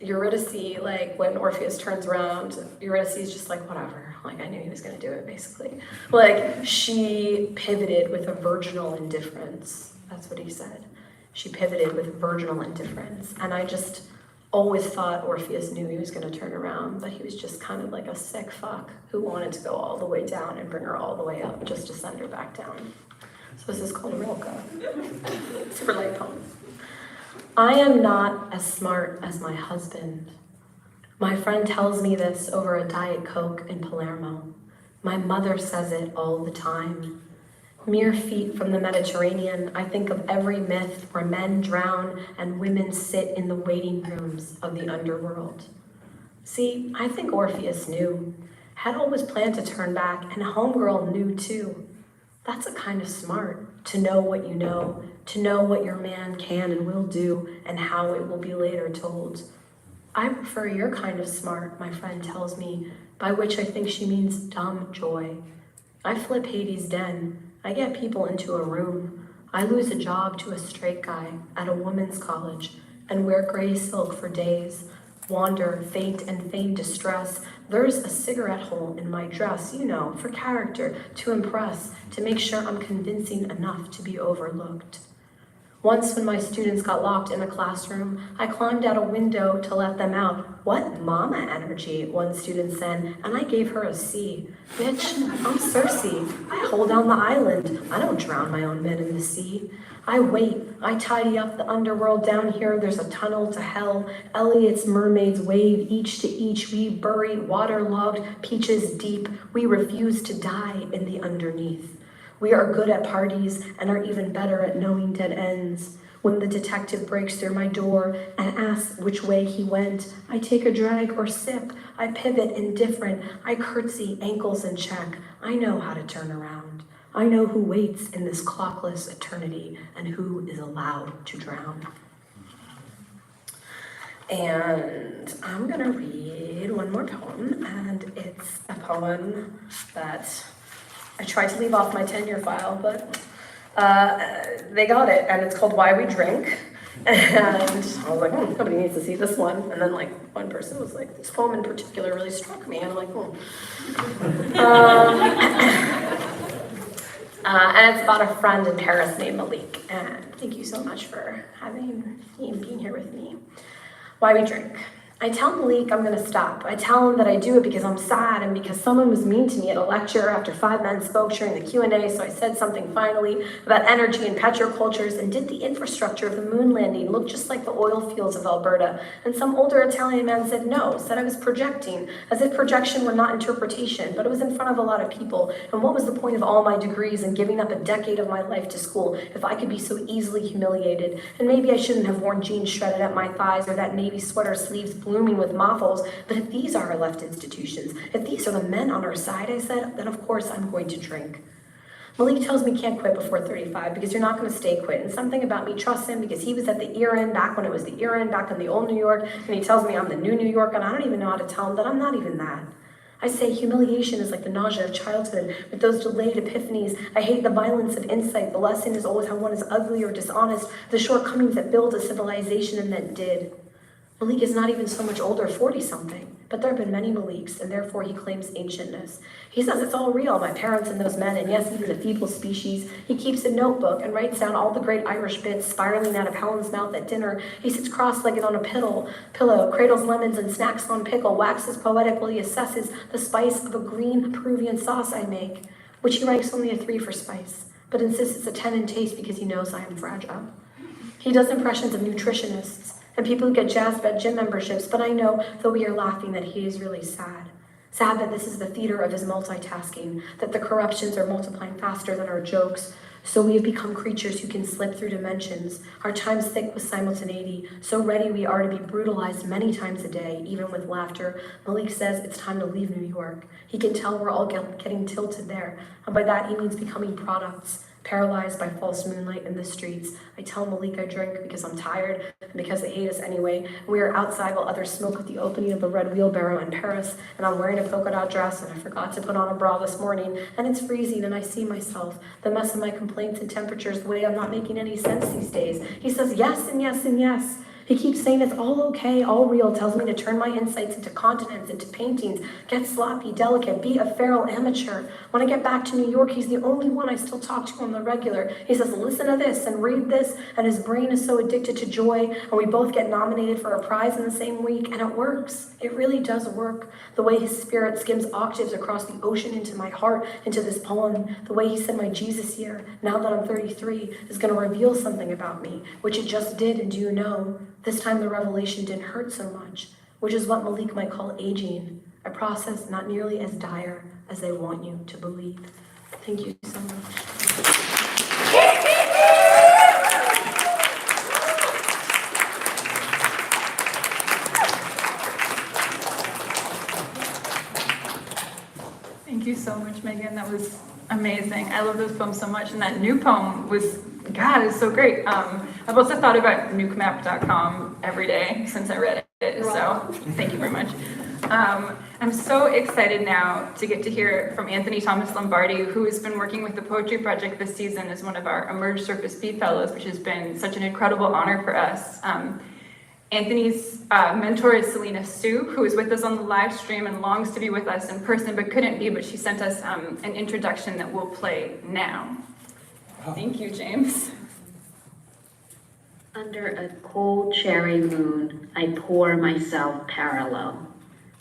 Eurydice, like when Orpheus turns around, Eurydice is just like, whatever, like I knew he was gonna do it basically. Like she pivoted with a virginal indifference. That's what he said. She pivoted with virginal indifference. And I just always thought Orpheus knew he was gonna turn around, but he was just kind of like a sick fuck who wanted to go all the way down and bring her all the way up just to send her back down. So this is called Rilke. Super light poem. I am not as smart as my husband. My friend tells me this over a Diet Coke in Palermo. My mother says it all the time. Mere feet from the Mediterranean, I think of every myth where men drown and women sit in the waiting rooms of the underworld. See, I think Orpheus knew, had always planned to turn back, and Homegirl knew too. That's a kind of smart, to know what you know, to know what your man can and will do, and how it will be later told. I prefer your kind of smart, my friend tells me, by which I think she means dumb joy. I flip Hades' den. I get people into a room. I lose a job to a straight guy at a woman's college and wear gray silk for days, wander, faint and feign distress. There's a cigarette hole in my dress, you know, for character, to impress, to make sure I'm convincing enough to be overlooked. Once when my students got locked in a classroom, I climbed out a window to let them out. What mama energy, one student said, and I gave her a C. Bitch, I'm Circe. I hold down the island. I don't drown my own men in the sea. I wait. I tidy up the underworld down here. There's a tunnel to hell. Elliot's mermaids wave each to each. We bury waterlogged peaches deep. We refuse to die in the underneath. We are good at parties and are even better at knowing dead ends. When the detective breaks through my door and asks which way he went, I take a drag or sip. I pivot indifferent. I curtsy, ankles in check. I know how to turn around. I know who waits in this clockless eternity and who is allowed to drown. And I'm gonna read one more poem, and it's a poem that I tried to leave off my tenure file, but they got it, and it's called Why We Drink. And I was like, nobody needs to see this one. And then like one person was like, this poem in particular really struck me. And I'm like, and it's about a friend in Paris named Malik. And thank you so much for having me and being here with me. Why We Drink. I tell Malik I'm gonna stop. I tell him that I do it because I'm sad and because someone was mean to me at a lecture after 5 men spoke during the Q&A, so I said something finally about energy and petrocultures and did the infrastructure of the moon landing look just like the oil fields of Alberta. And some older Italian man said no, said I was projecting, as if projection were not interpretation, but it was in front of a lot of people. And what was the point of all my degrees and giving up a decade of my life to school if I could be so easily humiliated? And maybe I shouldn't have worn jeans shredded at my thighs or that navy sweater sleeves blooming with moth-holes, but if these are our left institutions, if these are the men on our side, I said, then of course I'm going to drink. Malik tells me can't quit before 35 because you're not going to stay quit. And something about me trusts him because he was at the ear end back when it was the ear end, back in the old New York, and he tells me I'm the new New York, and I don't even know how to tell him that I'm not even that. I say humiliation is like the nausea of childhood, with those delayed epiphanies. I hate the violence of insight. The lesson is always how one is ugly or dishonest, the shortcomings that build a civilization and that did. Malik is not even so much older, 40-something, but there have been many Maliks, and therefore he claims ancientness. He says it's all real, my parents and those men, and yes, even the feeble species. He keeps a notebook and writes down all the great Irish bits spiraling out of Helen's mouth at dinner. He sits cross-legged on a pillow, cradles lemons and snacks on pickle, waxes poetic while he assesses the spice of a green Peruvian sauce I make, which he ranks only a 3 for spice, but insists it's a 10 in taste because he knows I am fragile. He does impressions of nutritionists and people who get jazzed about gym memberships, but I know, though we are laughing, that he is really sad. Sad that this is the theater of his multitasking, that the corruptions are multiplying faster than our jokes. So we have become creatures who can slip through dimensions, our times thick with simultaneity, so ready we are to be brutalized many times a day, even with laughter. Malik says it's time to leave New York. He can tell we're all getting tilted there, and by that he means becoming products, paralyzed by false moonlight in the streets. I tell Malik I drink because I'm tired and because they hate us anyway. We are outside while others smoke at the opening of the Red Wheelbarrow in Paris, and I'm wearing a polka dot dress and I forgot to put on a bra this morning, and it's freezing and I see myself, the mess of my complaints and temperatures, the way I'm not making any sense these days. He says yes and yes and yes. He keeps saying it's all okay, all real, tells me to turn my insights into continents, into paintings, get sloppy, delicate, be a feral amateur. When I get back to New York, he's the only one I still talk to on the regular. He says, listen to this and read this, and his brain is so addicted to joy, and we both get nominated for a prize in the same week, and it works. It really does work. The way his spirit skims octaves across the ocean into my heart, into this poem, the way he said my Jesus year, now that I'm 33, is going to reveal something about me, which it just did, and do you know? This time the revelation didn't hurt so much, which is what Malik might call aging, a process not nearly as dire as they want you to believe. Thank you so much. Thank you so much, Megan. That was amazing. I love those poems so much, and that new poem was, God, it's so great. I've also thought about nukemap.com every day since I read it, so thank you very much. I'm so excited now to get to hear from Anthony Thomas Lombardi, who has been working with the Poetry Project this season as one of our Emerge Surface B Fellows, which has been such an incredible honor for us. Anthony's mentor is Selena Sue, who is with us on the live stream and longs to be with us in person, but couldn't be, but she sent us an introduction that we'll play now. Thank you, James. Under a cold cherry moon, I pour myself parallel.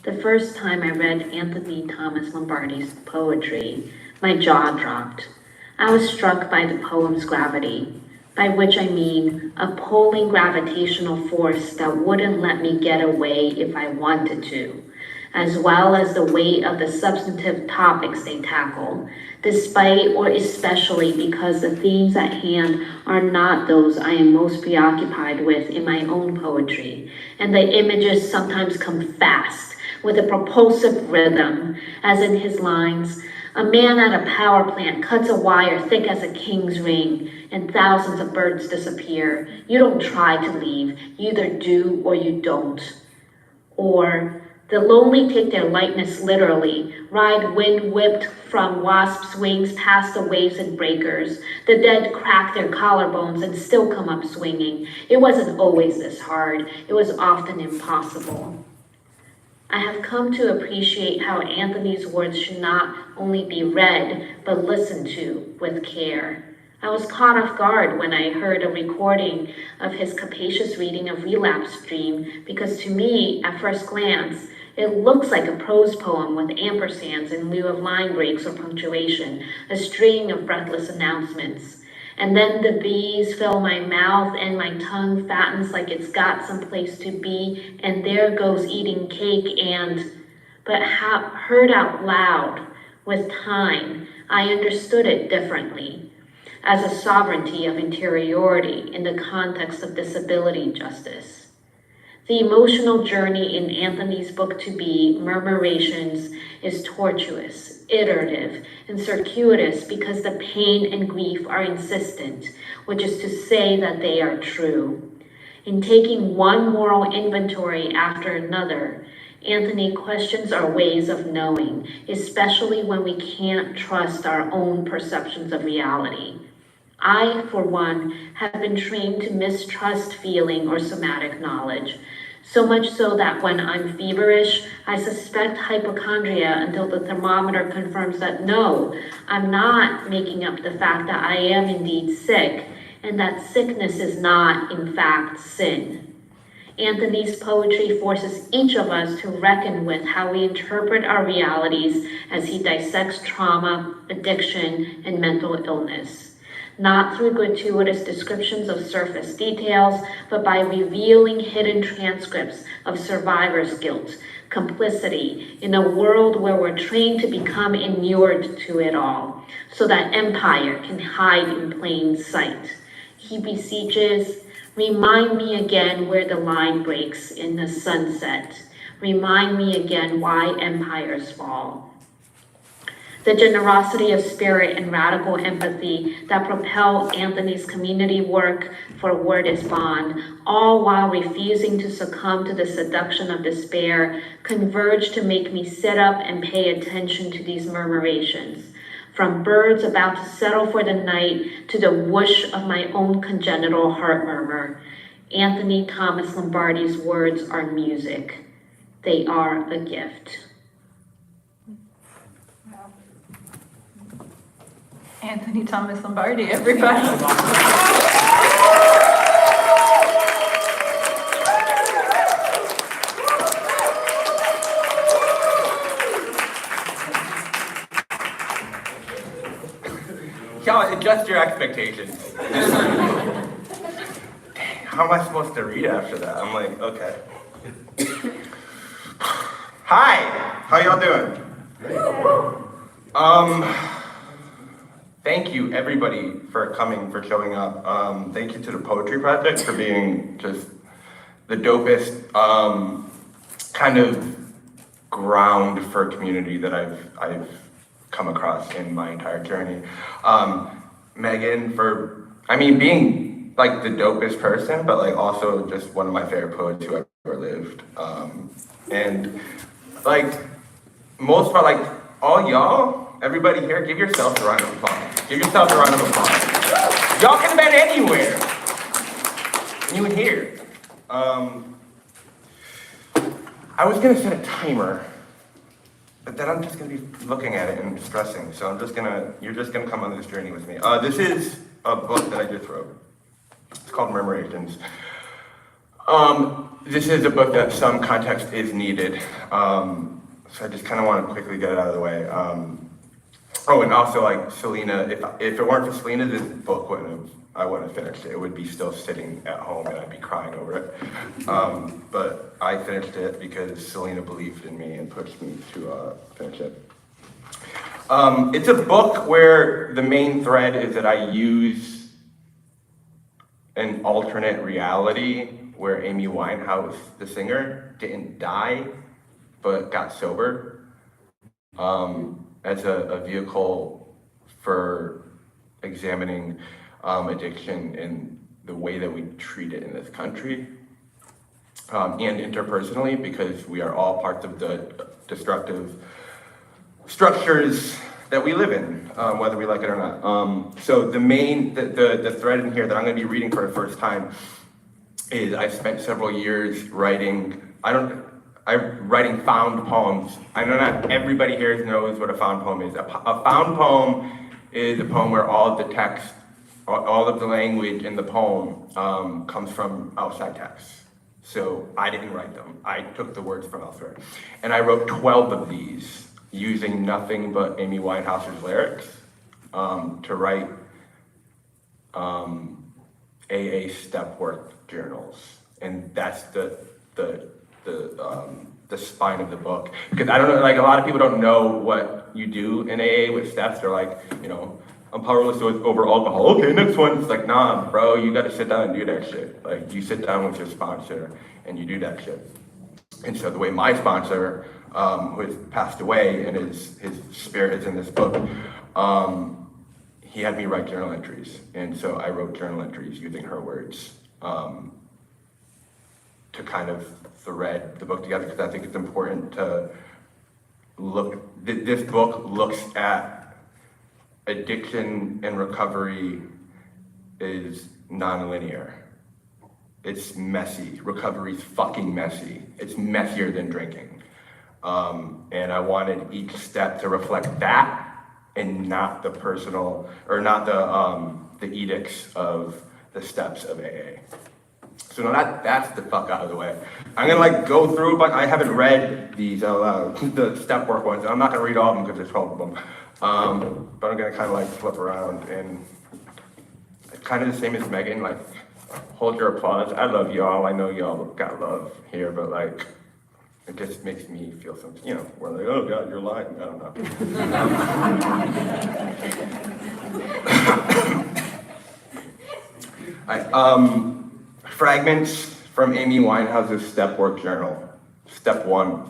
The first time I read Anthony Thomas Lombardi's poetry, my jaw dropped. I was struck by the poem's gravity, by which I mean a pulling gravitational force that wouldn't let me get away if I wanted to, as well as the weight of the substantive topics they tackle, despite or especially because the themes at hand are not those I am most preoccupied with in my own poetry, and the images sometimes come fast, with a propulsive rhythm, as in his lines, a man at a power plant cuts a wire thick as a king's ring, and thousands of birds disappear. You don't try to leave, you either do or you don't. Or, the lonely take their lightness literally, ride wind-whipped from wasps' wings past the waves and breakers. The dead crack their collarbones and still come up swinging. It wasn't always this hard, it was often impossible. I have come to appreciate how Anthony's words should not only be read, but listened to with care. I was caught off guard when I heard a recording of his capacious reading of Relapse Dream, because to me, at first glance, it looks like a prose poem with ampersands in lieu of line breaks or punctuation, a string of breathless announcements. And then the bees fill my mouth and my tongue fattens like it's got someplace to be, and there goes eating cake but heard out loud, with time, I understood it differently, as a sovereignty of interiority in the context of disability justice. The emotional journey in Anthony's book To Be, Murmurations, is tortuous, iterative, and circuitous because the pain and grief are insistent, which is to say that they are true. In taking one moral inventory after another, Anthony questions our ways of knowing, especially when we can't trust our own perceptions of reality. I, for one, have been trained to mistrust feeling or somatic knowledge, so much so that when I'm feverish, I suspect hypochondria until the thermometer confirms that no, I'm not making up the fact that I am indeed sick, and that sickness is not, in fact, sin. Anthony's poetry forces each of us to reckon with how we interpret our realities as he dissects trauma, addiction, and mental illness. Not through gratuitous descriptions of surface details, but by revealing hidden transcripts of survivor's guilt, complicity, in a world where we're trained to become inured to it all, so that empire can hide in plain sight. He beseeches, remind me again where the line breaks in the sunset. Remind me again why empires fall. The generosity of spirit and radical empathy that propel Anthony's community work for Word is Bond, all while refusing to succumb to the seduction of despair, converge to make me sit up and pay attention to these murmurations. From birds about to settle for the night to the whoosh of my own congenital heart murmur, Anthony Thomas Lombardi's words are music. They are a gift. Anthony Thomas Lombardi, everybody. Y'all, adjust your expectations. Dang, how am I supposed to read after that? I'm like, okay. Hi, how y'all doing? Thank you everybody for coming, for showing up. Thank you to the Poetry Project for being just the dopest kind of ground for community that I've come across in my entire journey. Megan for, being like the dopest person, but like also just one of my favorite poets who ever lived. And like most part, like all y'all, everybody here, give yourself a round of applause. Give yourself a round of applause. Y'all could have been anywhere. And you were here. I was gonna set a timer, but then I'm just gonna be looking at it and stressing. So you're just gonna come on this journey with me. This is a book that I just wrote. It's called Murmurations. This is a book that some context is needed. So I just kind of want to quickly get it out of the way. And also like Selena, if it weren't for Selena, this book I wouldn't have finished it. It would be still sitting at home and I'd be crying over it. But I finished it because Selena believed in me and pushed me to finish it. It's a book where the main thread is that I use an alternate reality where Amy Winehouse, the singer, didn't die, but got sober, as a vehicle for examining addiction and the way that we treat it in this country, and interpersonally, because we are all parts of the destructive structures that we live in, whether we like it or not. So the thread in here that I'm gonna be reading for the first time is I spent several years writing found poems. I know not everybody here knows what a found poem is. A found poem is a poem where all of the text all of the language in the poem comes from outside texts. So I didn't write them. I took the words from elsewhere. And I wrote 12 of these using nothing but Amy Winehouse's lyrics to write AA step work journals. And that's the spine of the book. Because I don't know, like a lot of people don't know what you do in AA with steps. They're like, you know, I'm powerless over alcohol. Okay, next one. It's like, nah, bro, you gotta sit down and do that shit. Like, you sit down with your sponsor and you do that shit. And so the way my sponsor, who has passed away and his spirit is in this book, he had me write journal entries. And so I wrote journal entries using her words to kind of thread the book together, because I think it's important to look, this book looks at addiction and recovery is non-linear. It's messy. Recovery's fucking messy. It's messier than drinking. And I wanted each step to reflect that and not the personal, or not the edicts of the steps of AA. So now that's the fuck out of the way. I'm gonna like go through, but I haven't read these the step work ones. I'm not gonna read all of them because there's 12 of them. But I'm gonna kind of like flip around, and it's kind of the same as Megan, like hold your applause. I love y'all. I know y'all got love here, but like it just makes me feel something, you know, we're like, oh God, you're lying. I don't know. Fragments from Amy Winehouse's step work journal. Step 1.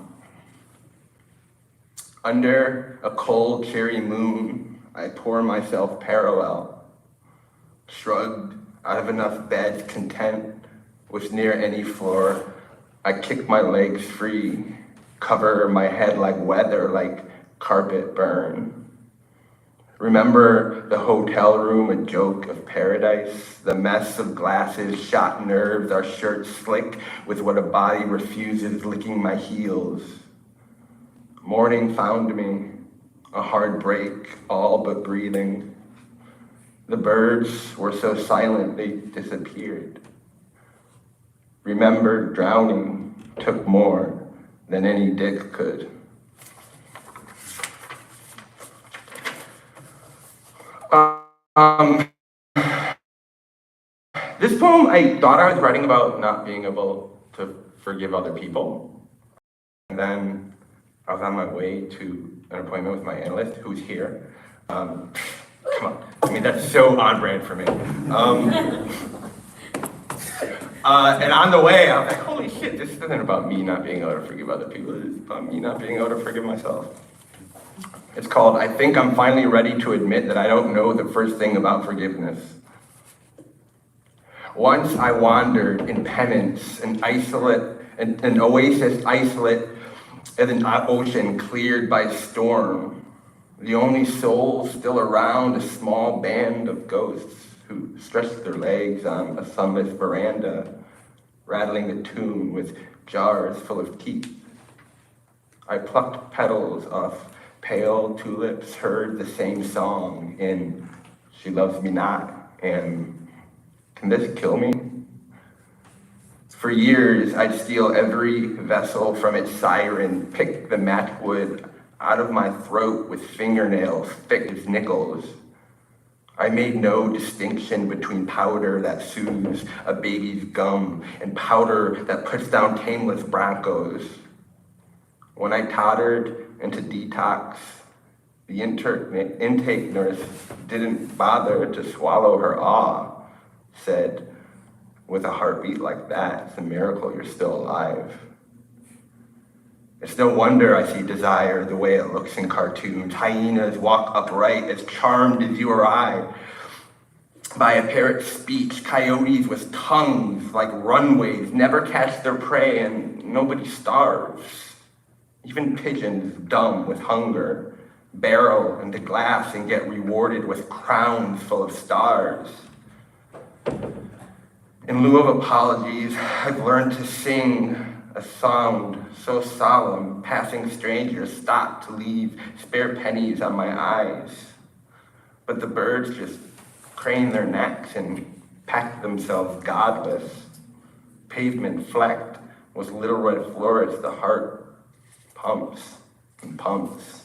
Under a cold, cherry moon, I pour myself parallel. Shrugged out of enough beds, content with near any floor. I kick my legs free, cover my head like weather, like carpet burn. Remember the hotel room, a joke of paradise, the mess of glasses, shot nerves, our shirts slick with what a body refuses, licking my heels. Morning found me, a hard break, all but breathing. The birds were so silent they disappeared. Remembered drowning took more than any dick could. This poem, I thought I was writing about not being able to forgive other people. And then I was on my way to an appointment with my analyst, who's here. Come on, I mean, that's so on brand for me. And on the way, I was like, holy shit, this isn't about me not being able to forgive other people. It's about me not being able to forgive myself. It's called, I think I'm finally ready to admit that I don't know the first thing about forgiveness. Once I wandered in penance, an oasis isolate as an ocean cleared by storm. The only soul still around, a small band of ghosts who stretched their legs on a sunless veranda, rattling a tune with jars full of teeth. I plucked petals off pale tulips, heard the same song in She Loves Me Not, and can this kill me? For years, I'd steal every vessel from its siren, pick the matchwood out of my throat with fingernails thick as nickels. I made no distinction between powder that soothes a baby's gum and powder that puts down tameless broncos. When I tottered into detox, the intake nurse didn't bother to swallow her awe, said, with a heartbeat like that, it's a miracle you're still alive. It's no wonder I see desire the way it looks in cartoons. Hyenas walk upright, as charmed as you or I by a parrot's speech. Coyotes with tongues like runways never catch their prey, and nobody starves. Even pigeons, dumb with hunger, barrel into glass and get rewarded with crowns full of stars. In lieu of apologies, I've learned to sing a sound so solemn, passing strangers stop to leave spare pennies on my eyes. But the birds just crane their necks and pack themselves godless. Pavement flecked with little red florets, the heart pumps and pumps.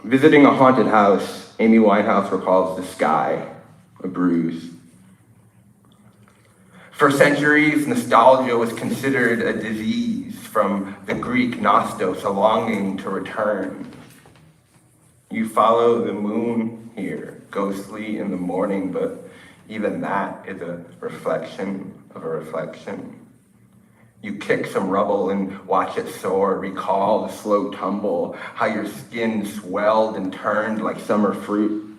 Visiting a haunted house, Amy Winehouse recalls the sky, a bruise. For centuries, nostalgia was considered a disease, from the Greek nostos, a longing to return. You follow the moon here, ghostly in the morning, but even that is a reflection of a reflection. You kick some rubble and watch it soar, recall the slow tumble, how your skin swelled and turned like summer fruit.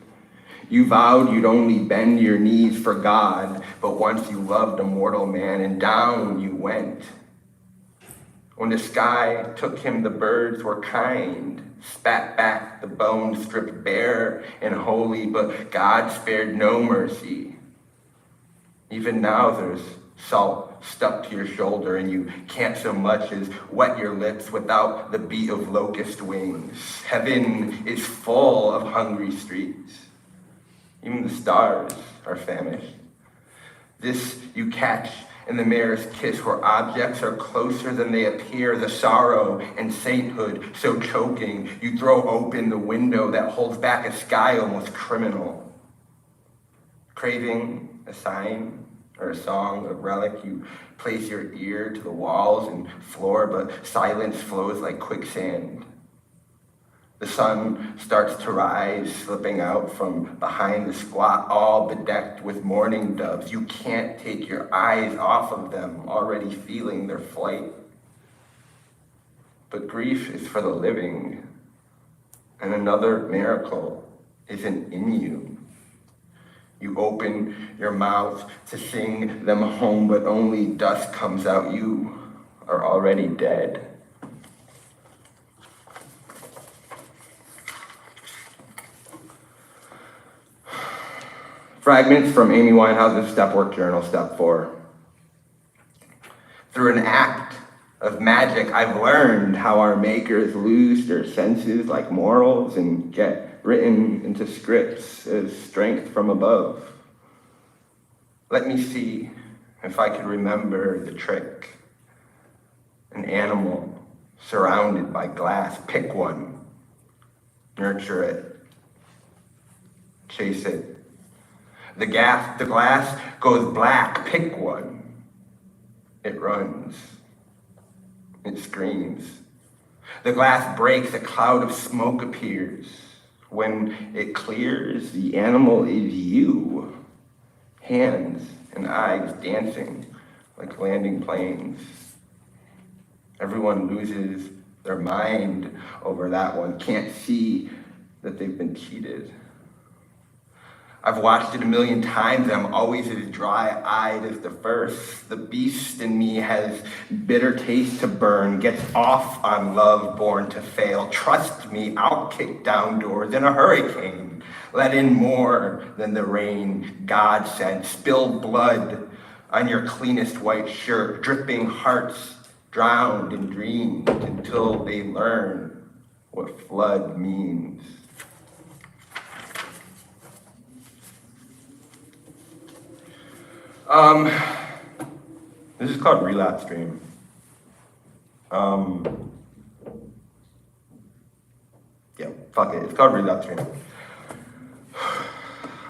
You vowed you'd only bend your knees for God, but once you loved a mortal man, and down you went. When the sky took him, the birds were kind, spat back the bones stripped bare and holy, but God spared no mercy. Even now there's salt stuck to your shoulder, and you can't so much as wet your lips without the beat of locust wings. Heaven is full of hungry streets. Even the stars are famished. This you catch in the mirror's kiss, where objects are closer than they appear, the sorrow and sainthood so choking, you throw open the window that holds back a sky almost criminal. Craving a sign or a song, a relic, you place your ear to the walls and floor, but silence flows like quicksand. The sun starts to rise, slipping out from behind the squat, all bedecked with mourning doves. You can't take your eyes off of them, already feeling their flight. But grief is for the living, and another miracle isn't in you. You open your mouth to sing them home, but only dust comes out. You are already dead. Fragments from Amy Winehouse's Step Work Journal, Step 4. Through an act of magic, I've learned how our makers lose their senses like morals and get written into scripts as strength from above. Let me see if I could remember the trick. An animal surrounded by glass. Pick one. Nurture it. Chase it. The glass goes black. Pick one. It runs. It screams. The glass breaks. A cloud of smoke appears. When it clears, the animal is you. Hands and eyes dancing like landing planes. Everyone loses their mind over that one. Can't see that they've been cheated. I've watched it a million times, and I'm always as dry-eyed as the first. The beast in me has bitter taste to burn, gets off on love born to fail. Trust me, I'll kick down doors in a hurricane. Let in more than the rain God sent. Spill blood on your cleanest white shirt. Dripping hearts drowned in dreams until they learn what flood means. This is called Relapse Dream. Yeah, fuck it. It's called Relapse Dream.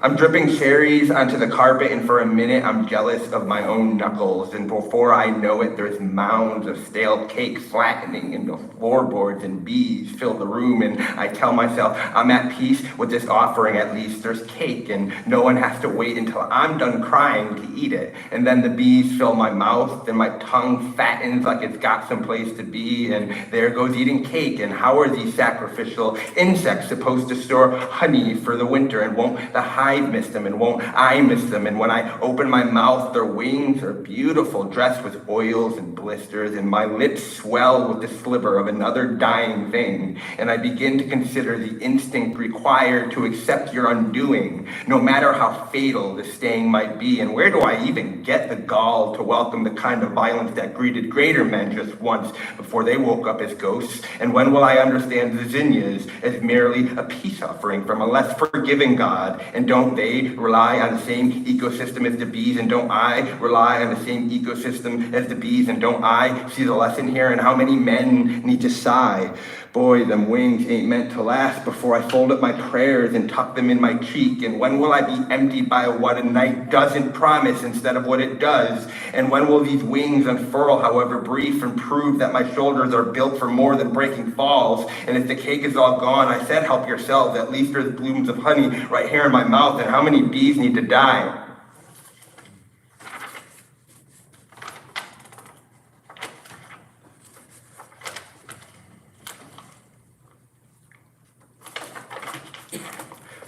I'm dripping cherries onto the carpet, and for a minute I'm jealous of my own knuckles, and before I know it, there's mounds of stale cake flattening into floorboards, and bees fill the room, and I tell myself I'm at peace with this offering. At least there's cake, and no one has to wait until I'm done crying to eat it. And then the bees fill my mouth, and my tongue fattens like it's got someplace to be, and there goes eating cake. And how are these sacrificial insects supposed to store honey for the winter, and won't the hive I miss them, and won't I miss them? And when I open my mouth, their wings are beautiful, dressed with oils and blisters, and my lips swell with the sliver of another dying thing, and I begin to consider the instinct required to accept your undoing, no matter how fatal the staying might be. And where do I even get the gall to welcome the kind of violence that greeted greater men just once before they woke up as ghosts? And when will I understand the zinnias as merely a peace offering from a less forgiving God? And don't they rely on the same ecosystem as the bees? And don't I rely on the same ecosystem as the bees? And don't I see the lesson here? And how many men need to sigh? Boy, them wings ain't meant to last before I fold up my prayers and tuck them in my cheek. And when will I be emptied by what a night doesn't promise instead of what it does? And when will these wings unfurl, however brief, and prove that my shoulders are built for more than breaking falls? And if the cake is all gone, I said help yourselves, at least there's blooms of honey right here in my mouth. And how many bees need to die?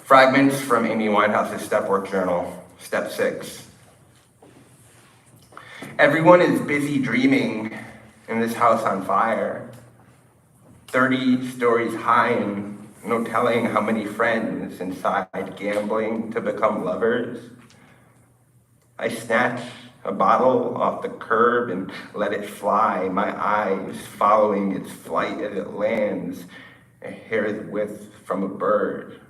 Fragments from Amy Winehouse's Stepwork Journal, Step 6. Everyone is busy dreaming in this house on fire. 30 stories high and no telling how many friends inside gambling to become lovers. I snatch a bottle off the curb and let it fly, my eyes following its flight as it lands a hair's width from a bird.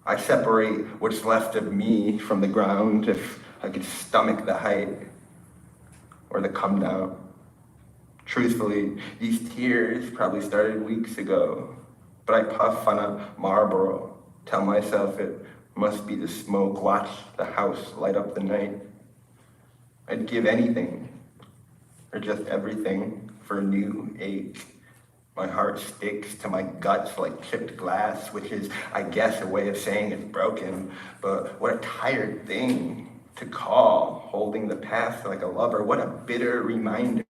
I separate what's left of me from the ground if I could stomach the height or the come down. Truthfully, these tears probably started weeks ago, but I puff on a Marlboro, tell myself it must be the smoke, watch the house light up the night. I'd give anything, or just everything, for a new ache. My heart sticks to my guts like chipped glass, which is, I guess, a way of saying it's broken. But what a tired thing to call holding the past like a lover. What a bitter reminder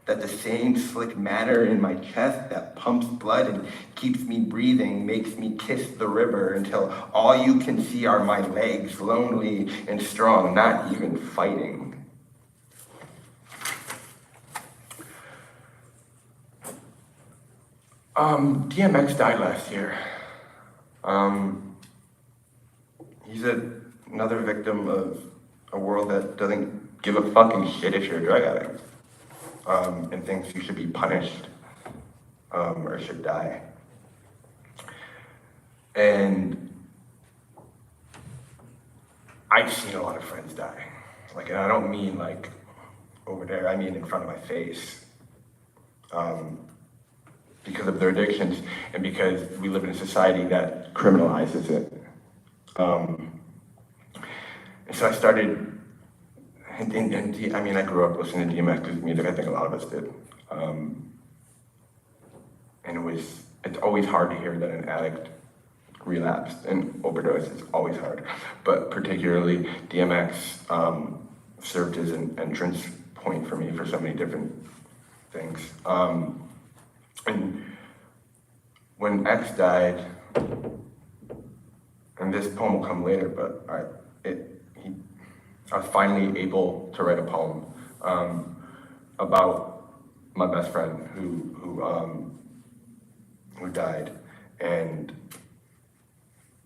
that the same slick matter in my chest that pumps blood and keeps me breathing makes me kiss the river until all you can see are my legs, lonely and strong, not even fighting. DMX died last year. He's another victim of a world that doesn't give a fucking shit if you're a drug addict, and thinks you should be punished, or should die. And I've seen a lot of friends die. And I don't mean like over there, I mean in front of my face. Because of their addictions and because we live in a society that criminalizes it. And so I started, I grew up listening to DMX's music, I think a lot of us did. And it's always hard to hear that an addict relapsed and overdose. It's always hard. But particularly DMX served as an entrance point for me for so many different things. And when X died, and this poem will come later, but I was finally able to write a poem about my best friend who died, and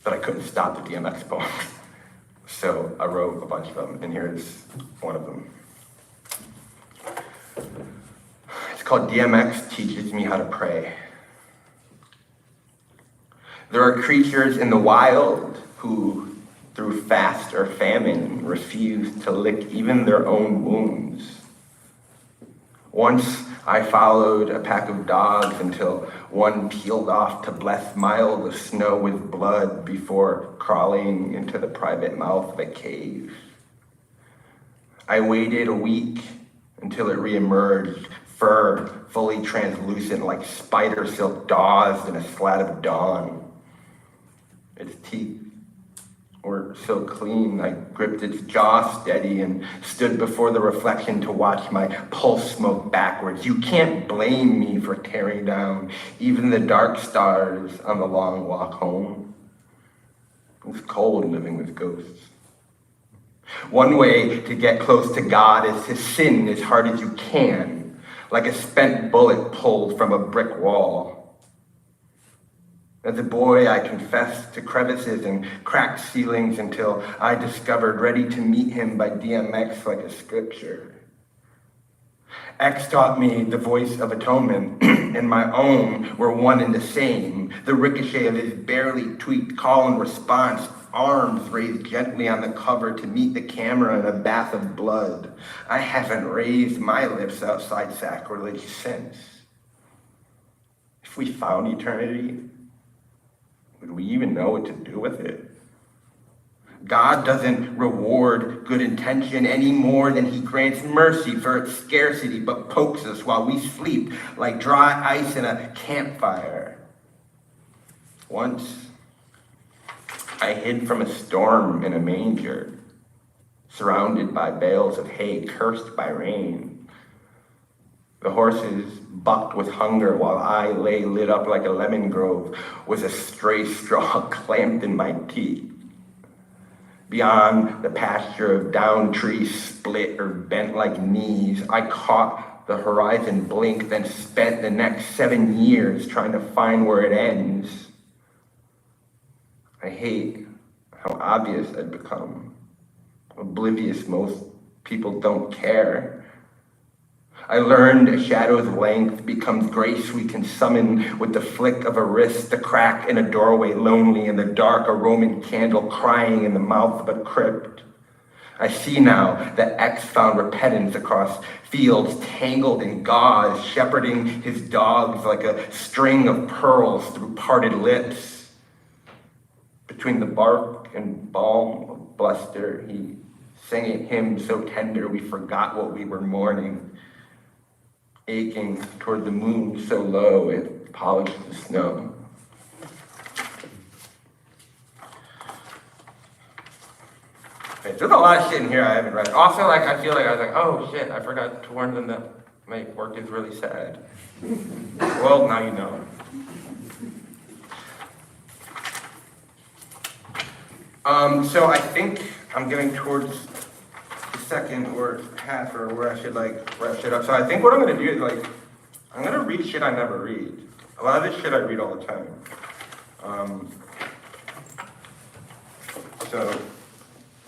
but I couldn't stop the DMX poem, so I wrote a bunch of them, and here's one of them. It's called DMX Teaches Me How to Pray. There are creatures in the wild who, through fast or famine, refuse to lick even their own wounds. Once I followed a pack of dogs until one peeled off to bless miles of snow with blood before crawling into the private mouth of a cave. I waited a week until it reemerged, fur fully translucent like spider silk dawes in a slat of dawn. Its teeth were so clean, I gripped its jaw steady and stood before the reflection to watch my pulse smoke backwards. You can't blame me for tearing down even the dark stars on the long walk home. It's cold living with ghosts. One way to get close to God is to sin as hard as you can, like a spent bullet pulled from a brick wall. As a boy, I confessed to crevices and cracked ceilings until I discovered Ready to Meet Him by DMX like a scripture. X taught me the voice of atonement, and my own were one and the same. The ricochet of his barely tweaked call and response, arms raised gently on the cover to meet the camera in a bath of blood. I haven't raised my lips outside sacrilege since. If we found eternity, would we even know what to do with it? God doesn't reward good intention any more than he grants mercy for its scarcity, but pokes us while we sleep like dry ice in a campfire. Once, I hid from a storm in a manger, surrounded by bales of hay, cursed by rain. The horses bucked with hunger while I lay lit up like a lemon grove with a stray straw clamped in my teeth. Beyond the pasture of down trees split or bent like knees, I caught the horizon blink, then spent the next 7 years trying to find where it ends. I hate how obvious I'd become. Oblivious, most people don't care. I learned a shadow's length becomes grace we can summon with the flick of a wrist, the crack in a doorway, lonely in the dark, a Roman candle crying in the mouth of a crypt. I see now that X found repentance across fields tangled in gauze, shepherding his dogs like a string of pearls through parted lips. Between the bark and balm of bluster, he sang a hymn so tender we forgot what we were mourning. Aching toward the moon so low it polished the snow. Okay, there's a lot of shit in here I haven't read. Also, I feel like I was like, oh shit, I forgot to warn them that my work is really sad. Well, now you know. So I think I'm getting towards second or half or where I should wrap shit up. So I think what I'm gonna do is I'm gonna read shit I never read. A lot of this shit I read all the time. So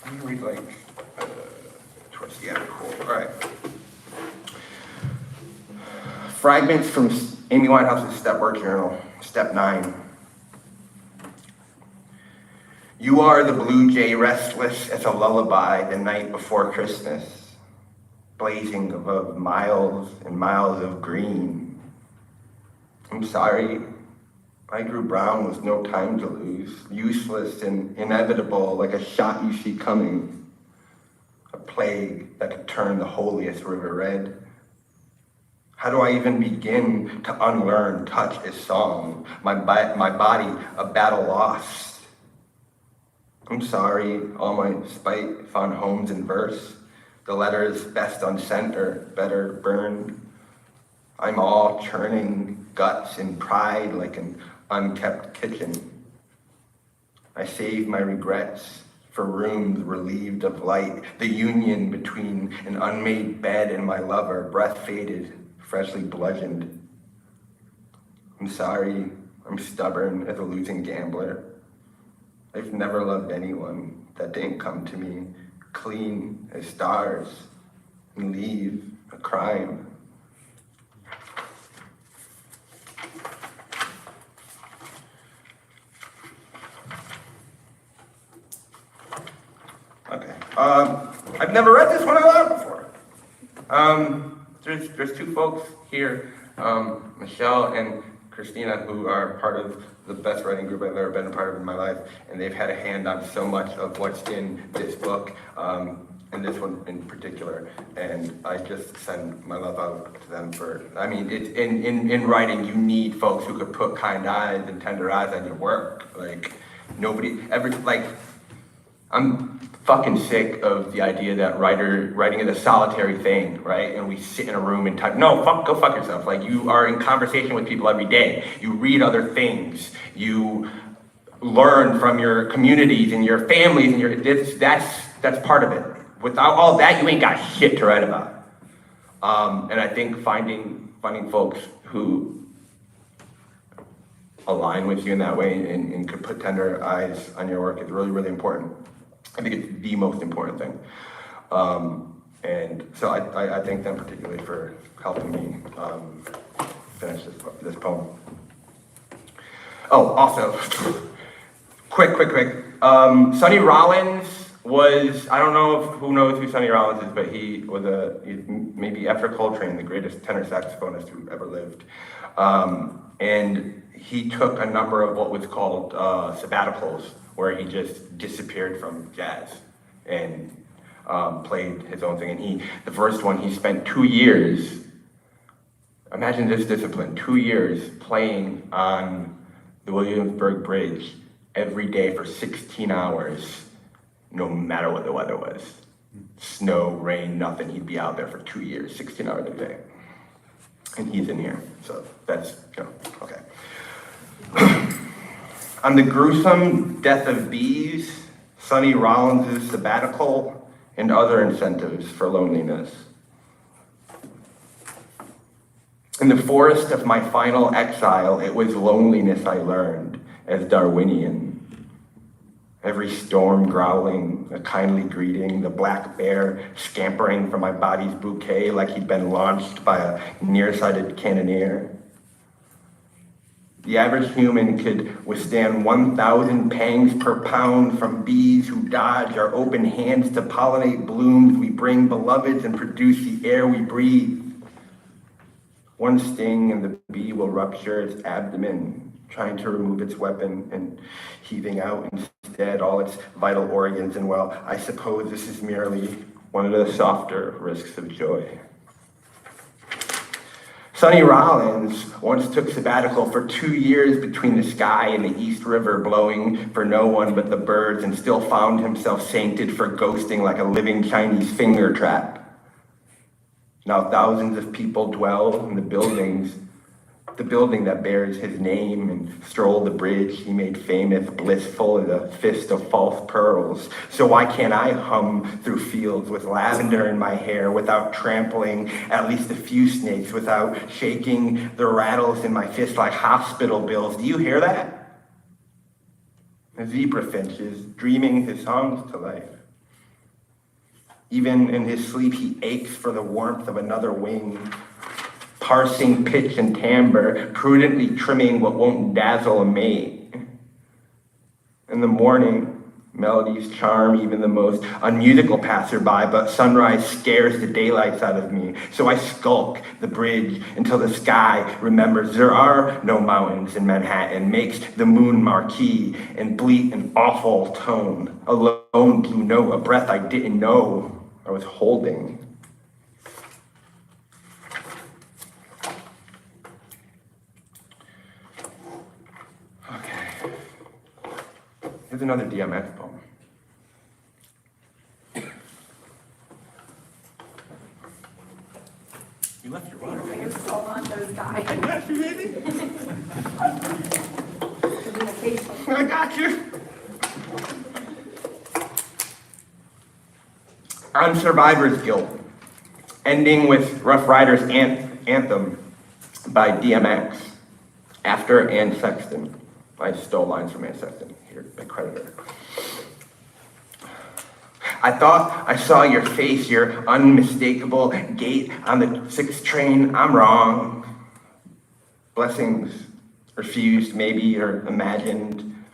I'm gonna read towards the end. Cool. All right. Fragments from Amy Winehouse's Step Work Journal, Step 9. You are the blue jay restless as a lullaby the night before Christmas, blazing above miles and miles of green. I'm sorry, I grew brown with no time to lose, useless and inevitable like a shot you see coming, a plague that could turn the holiest river red. How do I even begin to unlearn touch as song, my body a battle lost? I'm sorry, all my spite found homes in verse. The letters best unsent or better burned. I'm all churning guts and pride like an unkept kitchen. I save my regrets for rooms relieved of light, the union between an unmade bed and my lover, breath faded, freshly bludgeoned. I'm sorry, I'm stubborn as a losing gambler. I've never loved anyone that didn't come to me clean as stars and leave a crime. Okay. I've never read this one out loud before. There's two folks here, Michelle and Christina, who are part of the best writing group I've ever been a part of in my life, and they've had a hand on so much of what's in this book, and this one in particular, and I just send my love out to them it's in writing, you need folks who could put kind eyes and tender eyes on your work. Nobody ever, I'm fucking sick of the idea that writing is a solitary thing, right? And we sit in a room and type. No, go fuck yourself. You are in conversation with people every day. You read other things. You learn from your communities and your families and that's part of it. Without all that, you ain't got shit to write about. And I think finding folks who align with you in that way and could put tender eyes on your work is really, really important. I think it's the most important thing. And so I thank them particularly for helping me finish this poem. Oh, also, quick. Sonny Rollins was, I don't know who knows who Sonny Rollins is, but he was maybe after Coltrane, the greatest tenor saxophonist who ever lived. And he took a number of what was called sabbaticals, where he just disappeared from jazz and played his own thing. And the first one, he spent 2 years, imagine this discipline, 2 years playing on the Williamsburg Bridge every day for 16 hours, no matter what the weather was. Snow, rain, nothing, he'd be out there for 2 years, 16 hours a day. And he's in here, so that's, okay. On the gruesome death of bees, Sonny Rollins' sabbatical, and other incentives for loneliness. In the forest of my final exile, it was loneliness I learned as Darwinian. Every storm growling, a kindly greeting, the black bear scampering from my body's bouquet like he'd been launched by a nearsighted cannoneer. The average human could withstand 1,000 pangs per pound from bees who dodge our open hands to pollinate blooms we bring beloveds and produce the air we breathe. One sting and the bee will rupture its abdomen, trying to remove its weapon and heaving out instead all its vital organs. And well, I suppose this is merely one of the softer risks of joy. Sonny Rollins once took sabbatical for 2 years between the sky and the East River, blowing for no one but the birds, and still found himself sainted for ghosting like a living Chinese finger trap. Now thousands of people dwell in the building that bears his name, and stroll the bridge he made famous, blissful as a fist of false pearls. So why can't I hum through fields with lavender in my hair without trampling at least a few snakes, without shaking the rattles in my fist like hospital bills? Do you hear that? A zebra finch is dreaming his songs to life. Even in his sleep, he aches for the warmth of another wing, parsing pitch and timbre, prudently trimming what won't dazzle a mate. In the morning, melodies charm even the most unmusical passerby, but sunrise scares the daylights out of me. So I skulk the bridge until the sky remembers there are no mountains in Manhattan, makes the moon marquee and bleat an awful tone, a lone blue note, a breath I didn't know I was holding. Okay. Here's another DMX poem. You left your water. You're so on those guys. I got you, baby. Communication. I got you. On Survivor's Guilt, ending with Rough Riders Anthem by DMX, after Ann Sexton. I stole lines from Ann Sexton, here, my creditor. I thought I saw your face, your unmistakable gait on the 6 train. I'm wrong. Blessings refused, maybe, or imagined.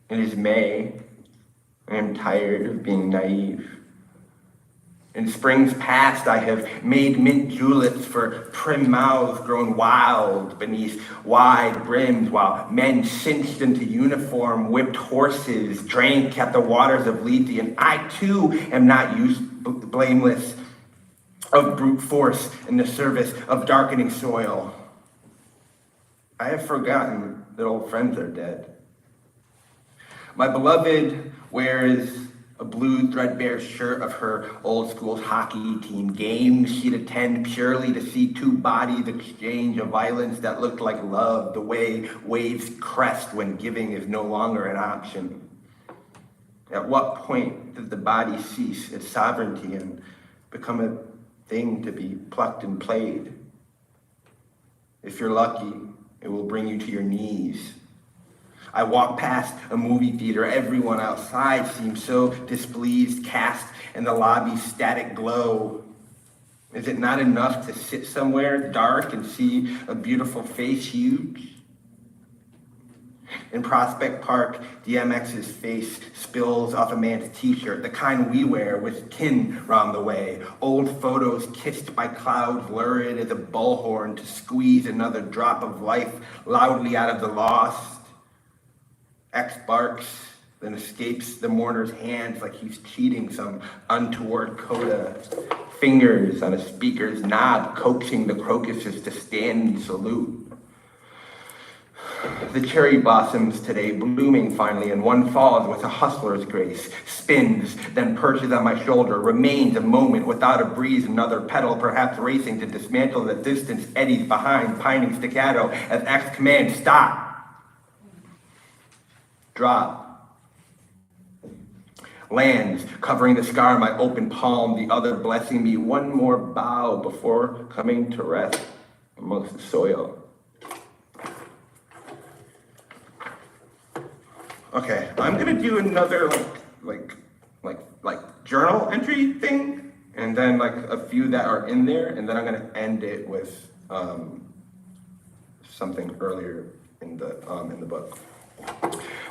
It is May. I am tired of being naive. In springs past, I have made mint juleps for prim mouths grown wild beneath wide brims, while men cinched into uniform, whipped horses, drank at the waters of Lethe, and I too am not blameless of brute force in the service of darkening soil. I have forgotten that old friends are dead. My beloved wears a blue threadbare shirt of her old school hockey team, games she'd attend purely to see two bodies exchange a violence that looked like love, the way waves crest when giving is no longer an option. At what point does the body cease its sovereignty and become a thing to be plucked and played? If you're lucky, it will bring you to your knees. I walk past a movie theater. Everyone outside seems so displeased, cast in the lobby's static glow. Is it not enough to sit somewhere dark and see a beautiful face huge? In Prospect Park, DMX's face spills off a man's t-shirt, the kind we wear with tin round the way. Old photos kissed by clouds, lurid as a bullhorn to squeeze another drop of life loudly out of the lost. X barks, then escapes the mourner's hands like he's cheating some untoward coda. Fingers on a speaker's knob, coaxing the crocuses to stand and salute. The cherry blossoms today, blooming finally, and one falls with a hustler's grace, spins, then perches on my shoulder, remains a moment without a breeze, another petal perhaps racing to dismantle the distance, eddies behind, pining staccato as X commands, stop. Drop. Lands, covering the scar on my open palm, the other blessing me one more bow before coming to rest amongst the soil. Okay, I'm gonna do another like journal entry thing, and then like a few that are in there, and then I'm gonna end it with something earlier in the book.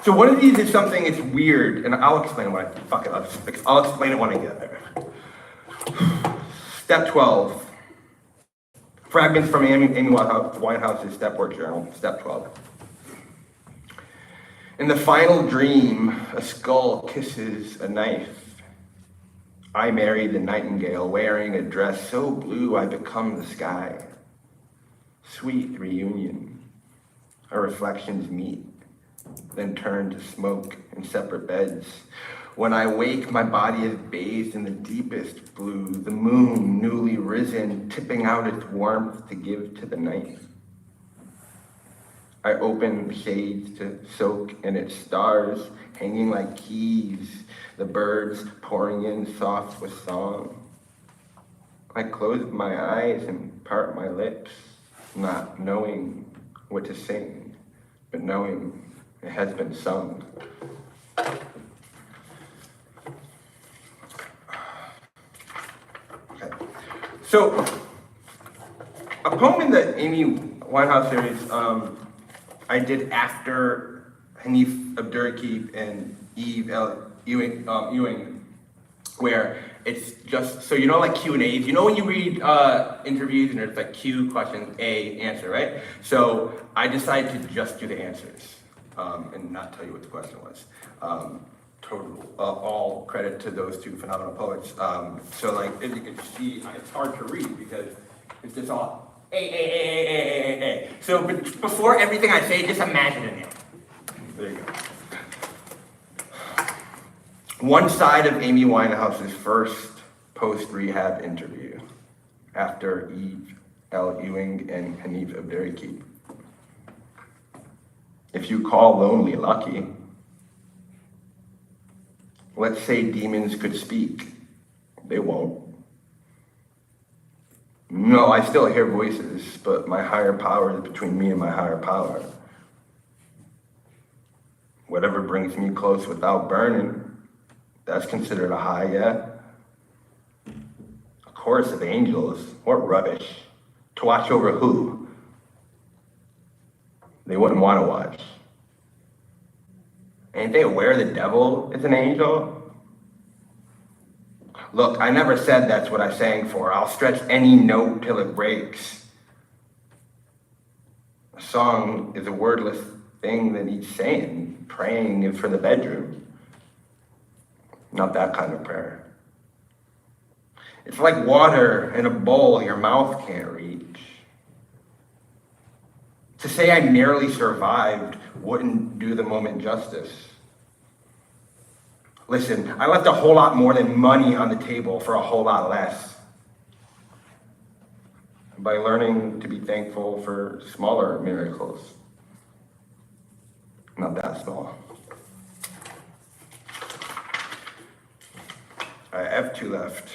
So one of these is something, it's weird, and I'll explain when I'll explain it when I get there. Step 12. Fragments from Amy Winehouse's Step Work Journal, Step 12. In the final dream, a skull kisses a knife. I marry the nightingale, wearing a dress so blue I become the sky. Sweet reunion. Our reflections meet, then turn to smoke in separate beds. When I wake, my body is bathed in the deepest blue, the moon newly risen, tipping out its warmth to give to the night. I open shades to soak in its stars, hanging like keys, the birds pouring in soft with song. I close my eyes and part my lips, not knowing what to sing, but knowing it has been sung. Okay. So, a poem in the Amy Winehouse series I did after Hanif Abdurraqib and Eve L. Ewing, where it's just, so you know like Q&As, you know when you read interviews and there's like Q, question, A, answer, right? So I decided to just do the answers and not tell you what the question was. All credit to those two phenomenal poets. So like, as you can see, it's hard to read because it's just all A. So before everything I say, just imagine it now. There you go. One side of Amy Winehouse's first post-rehab interview after Eve L. Ewing and Hanif Abdurraqib. If you call lonely lucky, let's say demons could speak. They won't. No, I still hear voices, but my higher power is between me and my higher power. Whatever brings me close without burning, that's considered a high, yeah? A chorus of angels, what rubbish. To watch over who? They wouldn't want to watch. Ain't they aware the devil is an angel? Look, I never said that's what I sang for. I'll stretch any note till it breaks. A song is a wordless thing that needs saying. Praying is for the bedroom. Not that kind of prayer. It's like water in a bowl your mouth can't reach. To say I merely survived wouldn't do the moment justice. Listen, I left a whole lot more than money on the table for a whole lot less. By learning to be thankful for smaller miracles. Not that small. I have 2 left.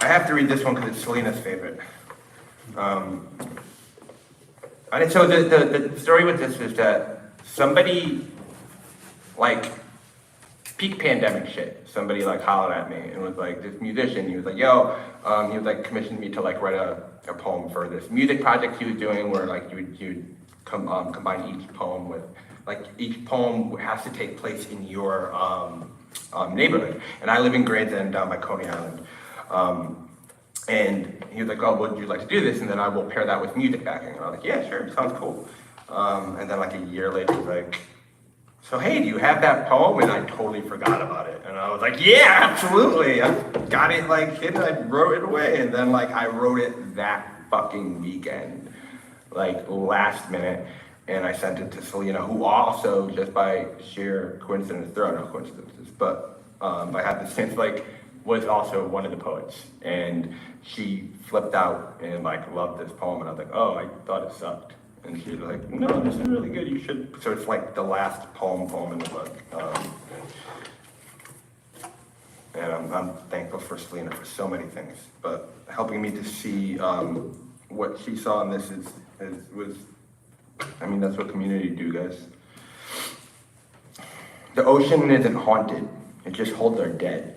I have to read this one because it's Selena's favorite. And so the story with this is that somebody, like, peak pandemic shit, somebody like hollered at me and was like, this musician, he was like, yo, he was like commissioned me to like write a poem for this music project he was doing where like you would combine each poem with, like each poem has to take place in your neighborhood. And I live in Grades End down by Coney Island. And he was like, oh, would you like to do this? And then I will pair that with music backing. And I was like, yeah, sure, sounds cool. And then like a year later, he's like, so hey, do you have that poem? And I totally forgot about it. And I was like, yeah, absolutely. I got it like hidden, I wrote it away. And then like I wrote it that fucking weekend, like last minute. And I sent it to Selena, who also, just by sheer coincidence, there are no coincidences, but I had the sense like, was also one of the poets. And she flipped out and like loved this poem. And I was like, oh, I thought it sucked. And she was like, no, this is really good, you should. So it's like the last poem in the book. And I'm thankful for Selena for so many things, but helping me to see what she saw in this was, I mean, that's what community do, guys. The ocean isn't haunted, it just holds our dead.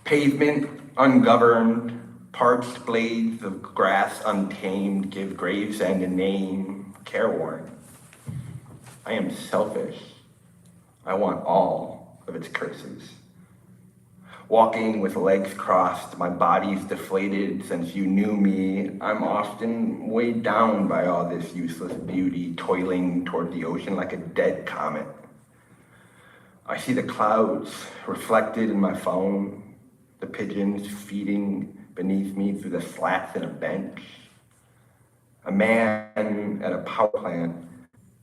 Pavement ungoverned, parched blades of grass untamed give Gravesend a name, careworn. I am selfish. I want all of its curses. Walking with legs crossed, my body's deflated since you knew me. I'm often weighed down by all this useless beauty, toiling toward the ocean like a dead comet. I see the clouds reflected in my phone, the pigeons feeding beneath me through the slats in a bench. A man at a power plant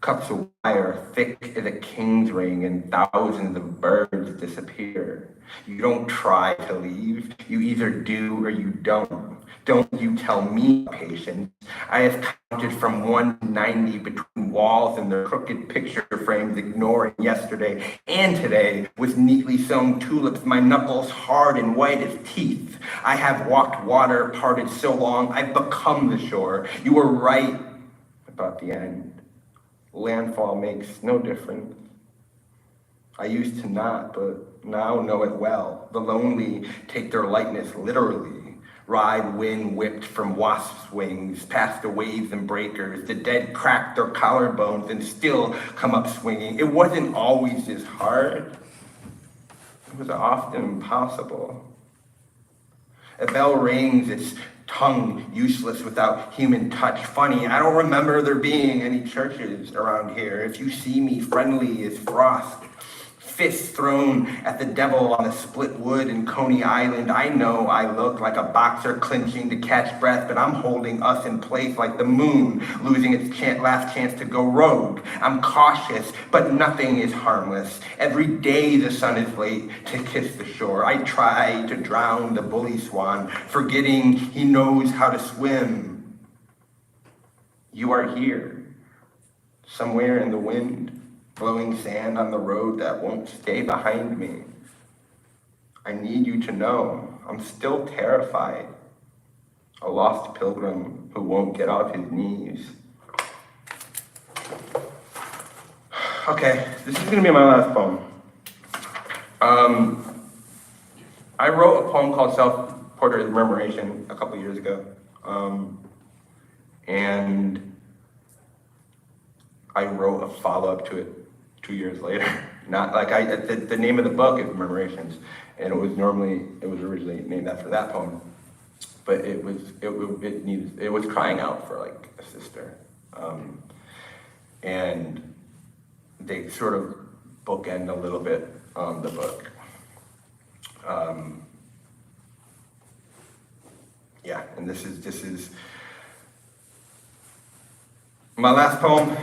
cuts a wire thick as a king's ring and thousands of birds disappear. You don't try to leave, you either do or you don't. Don't you tell me patience. I have counted from 1 to 90 between walls and their crooked picture frames, ignoring yesterday and today with neatly sewn tulips, my knuckles hard and white as teeth. I have walked water parted so long, I've become the shore. You were right about the end. Landfall makes no difference. I used to not, but now know it well. The lonely take their lightness literally. Ride wind whipped from wasps' wings, past the waves and breakers. The dead crack their collarbones and still come up swinging. It wasn't always this hard. It was often impossible. A bell rings, its tongue useless without human touch. Funny, I don't remember there being any churches around here. If you see me friendly as frost, fists thrown at the devil on the split wood in Coney Island, I know I look like a boxer clinching to catch breath, but I'm holding us in place like the moon, losing its last chance to go rogue. I'm cautious, but nothing is harmless. Every day the sun is late to kiss the shore. I try to drown the bully swan, forgetting he knows how to swim. You are here, somewhere in the wind, blowing sand on the road that won't stay behind me. I need you to know I'm still terrified. A lost pilgrim who won't get off his knees. Okay, this is gonna be my last poem. I wrote a poem called Self-Portrait of Rememoration a couple years ago. And I wrote a follow-up to it 2 years later. Not like the name of the book is Rememorations, and it was originally named after that poem, but it was crying out for like a sister, and they sort of bookend a little bit the book. Yeah, and this is My last poem,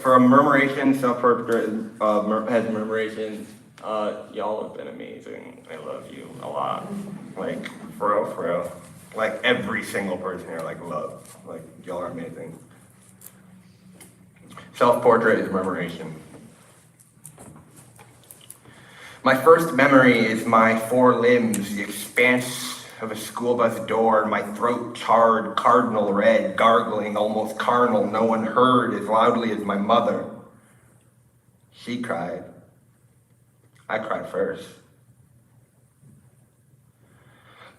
for a murmuration, self-portrait has murmuration. Y'all have been amazing. I love you a lot. Like, for real, for real. Like, every single person here, like, love. Like, y'all are amazing. Self-portrait is murmuration. My first memory is my four limbs, the expanse of a school bus door, my throat charred cardinal red, gargling almost carnal, no one heard as loudly as my mother. She cried. I cried first.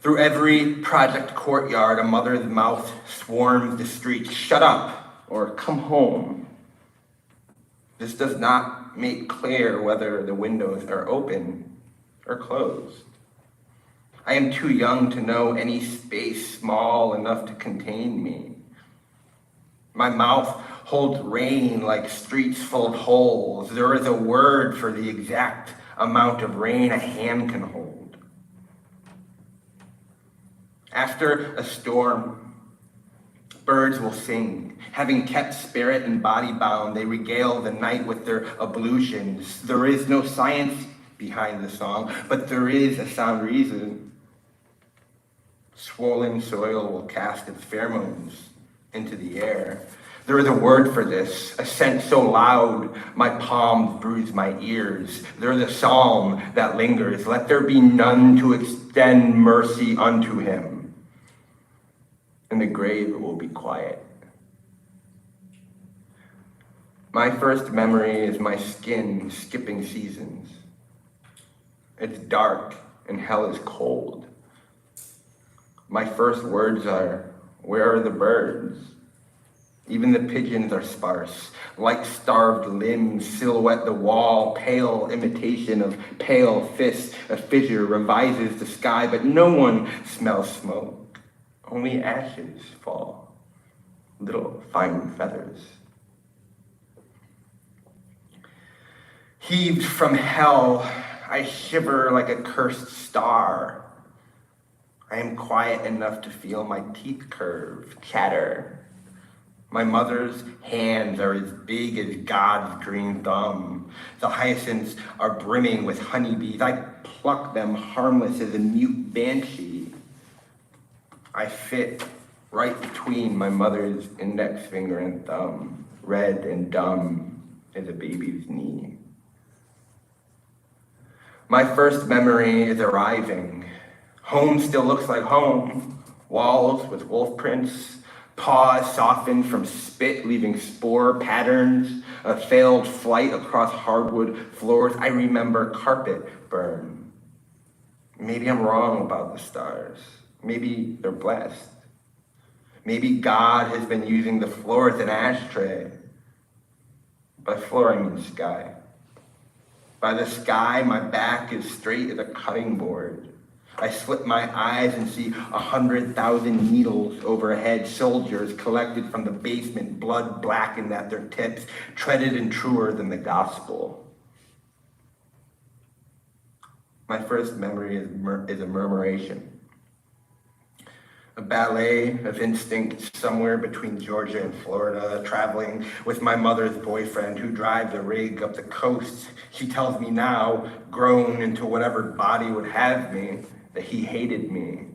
Through every project courtyard, a mother's mouth swarms the streets. Shut up or come home. This does not make clear whether the windows are open or closed. I am too young to know any space small enough to contain me. My mouth holds rain like streets full of holes. There is a word for the exact amount of rain a hand can hold. After a storm, birds will sing. Having kept spirit and body bound, they regale the night with their ablutions. There is no science behind the song, but there is a sound reason. Swollen soil will cast its pheromones into the air. There is a word for this, a scent so loud my palms bruise my ears. There is a psalm that lingers. Let there be none to extend mercy unto him. In the grave it will be quiet. My first memory is my skin skipping seasons. It's dark and hell is cold. My first words are, where are the birds? Even the pigeons are sparse. Like starved limbs silhouette the wall, pale imitation of pale fists. A fissure revises the sky, but no one smells smoke. Only ashes fall, little fine feathers. Heaved from hell, I shiver like a cursed star. I am quiet enough to feel my teeth curve, chatter. My mother's hands are as big as God's green thumb. The hyacinths are brimming with honeybees. I pluck them harmless as a mute banshee. I fit right between my mother's index finger and thumb, red and dumb as a baby's knee. My first memory is arriving. Home still looks like home. Walls with wolf prints, paws softened from spit, leaving spore patterns, a failed flight across hardwood floors. I remember carpet burn. Maybe I'm wrong about the stars. Maybe they're blessed. Maybe God has been using the floor as an ashtray. By floor, I mean sky. By the sky, my back is straight as a cutting board. I slip my eyes and see 100,000 needles overhead, soldiers collected from the basement, blood blackened at their tips, treaded and truer than the gospel. My first memory is a murmuration. A ballet of instinct somewhere between Georgia and Florida, traveling with my mother's boyfriend who drives a rig up the coast. She tells me now, grown into whatever body would have me, that he hated me,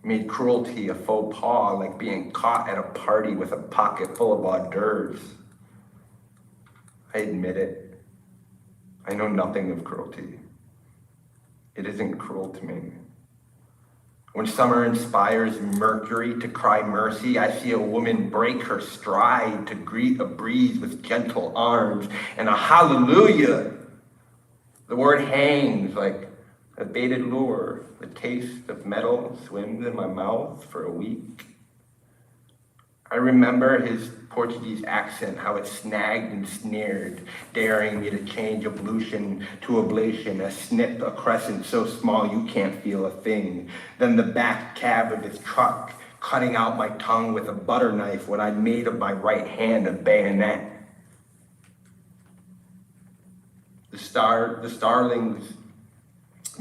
made cruelty a faux pas, like being caught at a party with a pocket full of hors d'oeuvres. I admit it. I know nothing of cruelty. It isn't cruel to me. When summer inspires Mercury to cry mercy, I see a woman break her stride to greet a breeze with gentle arms and a hallelujah. The word hangs like a baited lure. The taste of metal swims in my mouth for a week. I remember his Portuguese accent, how it snagged and sneered, daring me to change ablution to ablation, a snip, a crescent so small you can't feel a thing. Then the back cab of his truck, cutting out my tongue with a butter knife when I'd made of my right hand a bayonet. The starlings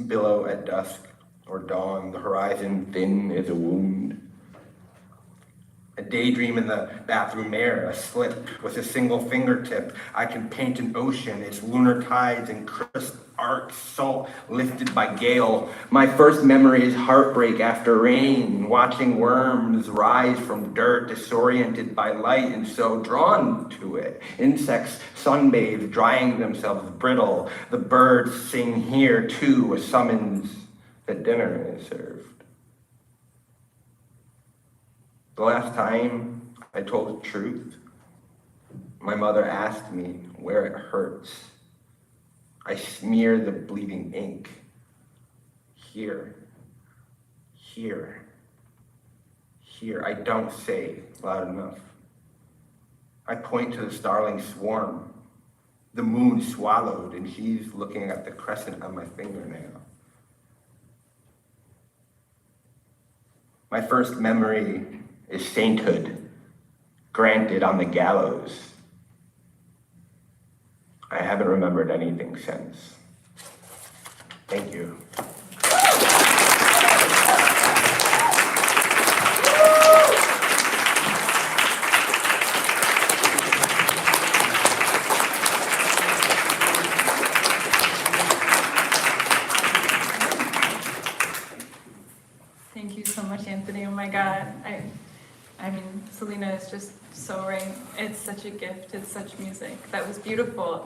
billow at dusk or dawn, the horizon thin as a wound. A daydream in the bathroom mirror, a slip with a single fingertip. I can paint an ocean, its lunar tides and crisp arcs, salt lifted by gale. My first memory is heartbreak after rain, watching worms rise from dirt, disoriented by light and so drawn to it. Insects sunbathe, drying themselves brittle. The birds sing here too, a summons that dinner is served. The last time I told the truth, my mother asked me where it hurts. I smear the bleeding ink. Here, here, here. I don't say loud enough. I point to the starling swarm. The moon swallowed, and she's looking at the crescent on my fingernail. My first memory is sainthood, granted on the gallows. I haven't remembered anything since. Thank you. Thank you so much, Anthony. Oh my God. I mean, Selena is just so right. It's such a gift. It's such music. That was beautiful.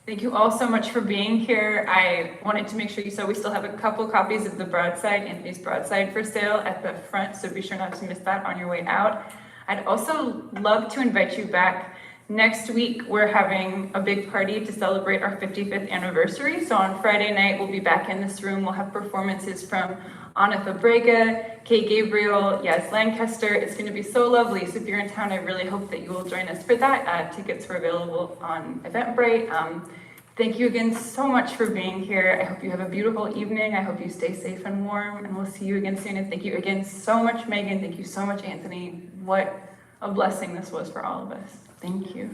Thank you all so much for being here. I wanted to make sure you saw we still have a couple copies of the broadside, Anthony's broadside, for sale at the front, so be sure not to miss that on your way out. I'd also love to invite you back. Next week, we're having a big party to celebrate our 55th anniversary. So on Friday night, we'll be back in this room. We'll have performances from Anna Fabrega, Kay Gabriel, Yas Lancaster. It's going to be so lovely. So if you're in town, I really hope that you will join us for that. Tickets are available on Eventbrite. Thank you again so much for being here. I hope you have a beautiful evening. I hope you stay safe and warm, and we'll see you again soon. And thank you again so much, Megan. Thank you so much, Anthony. What a blessing this was for all of us. Thank you.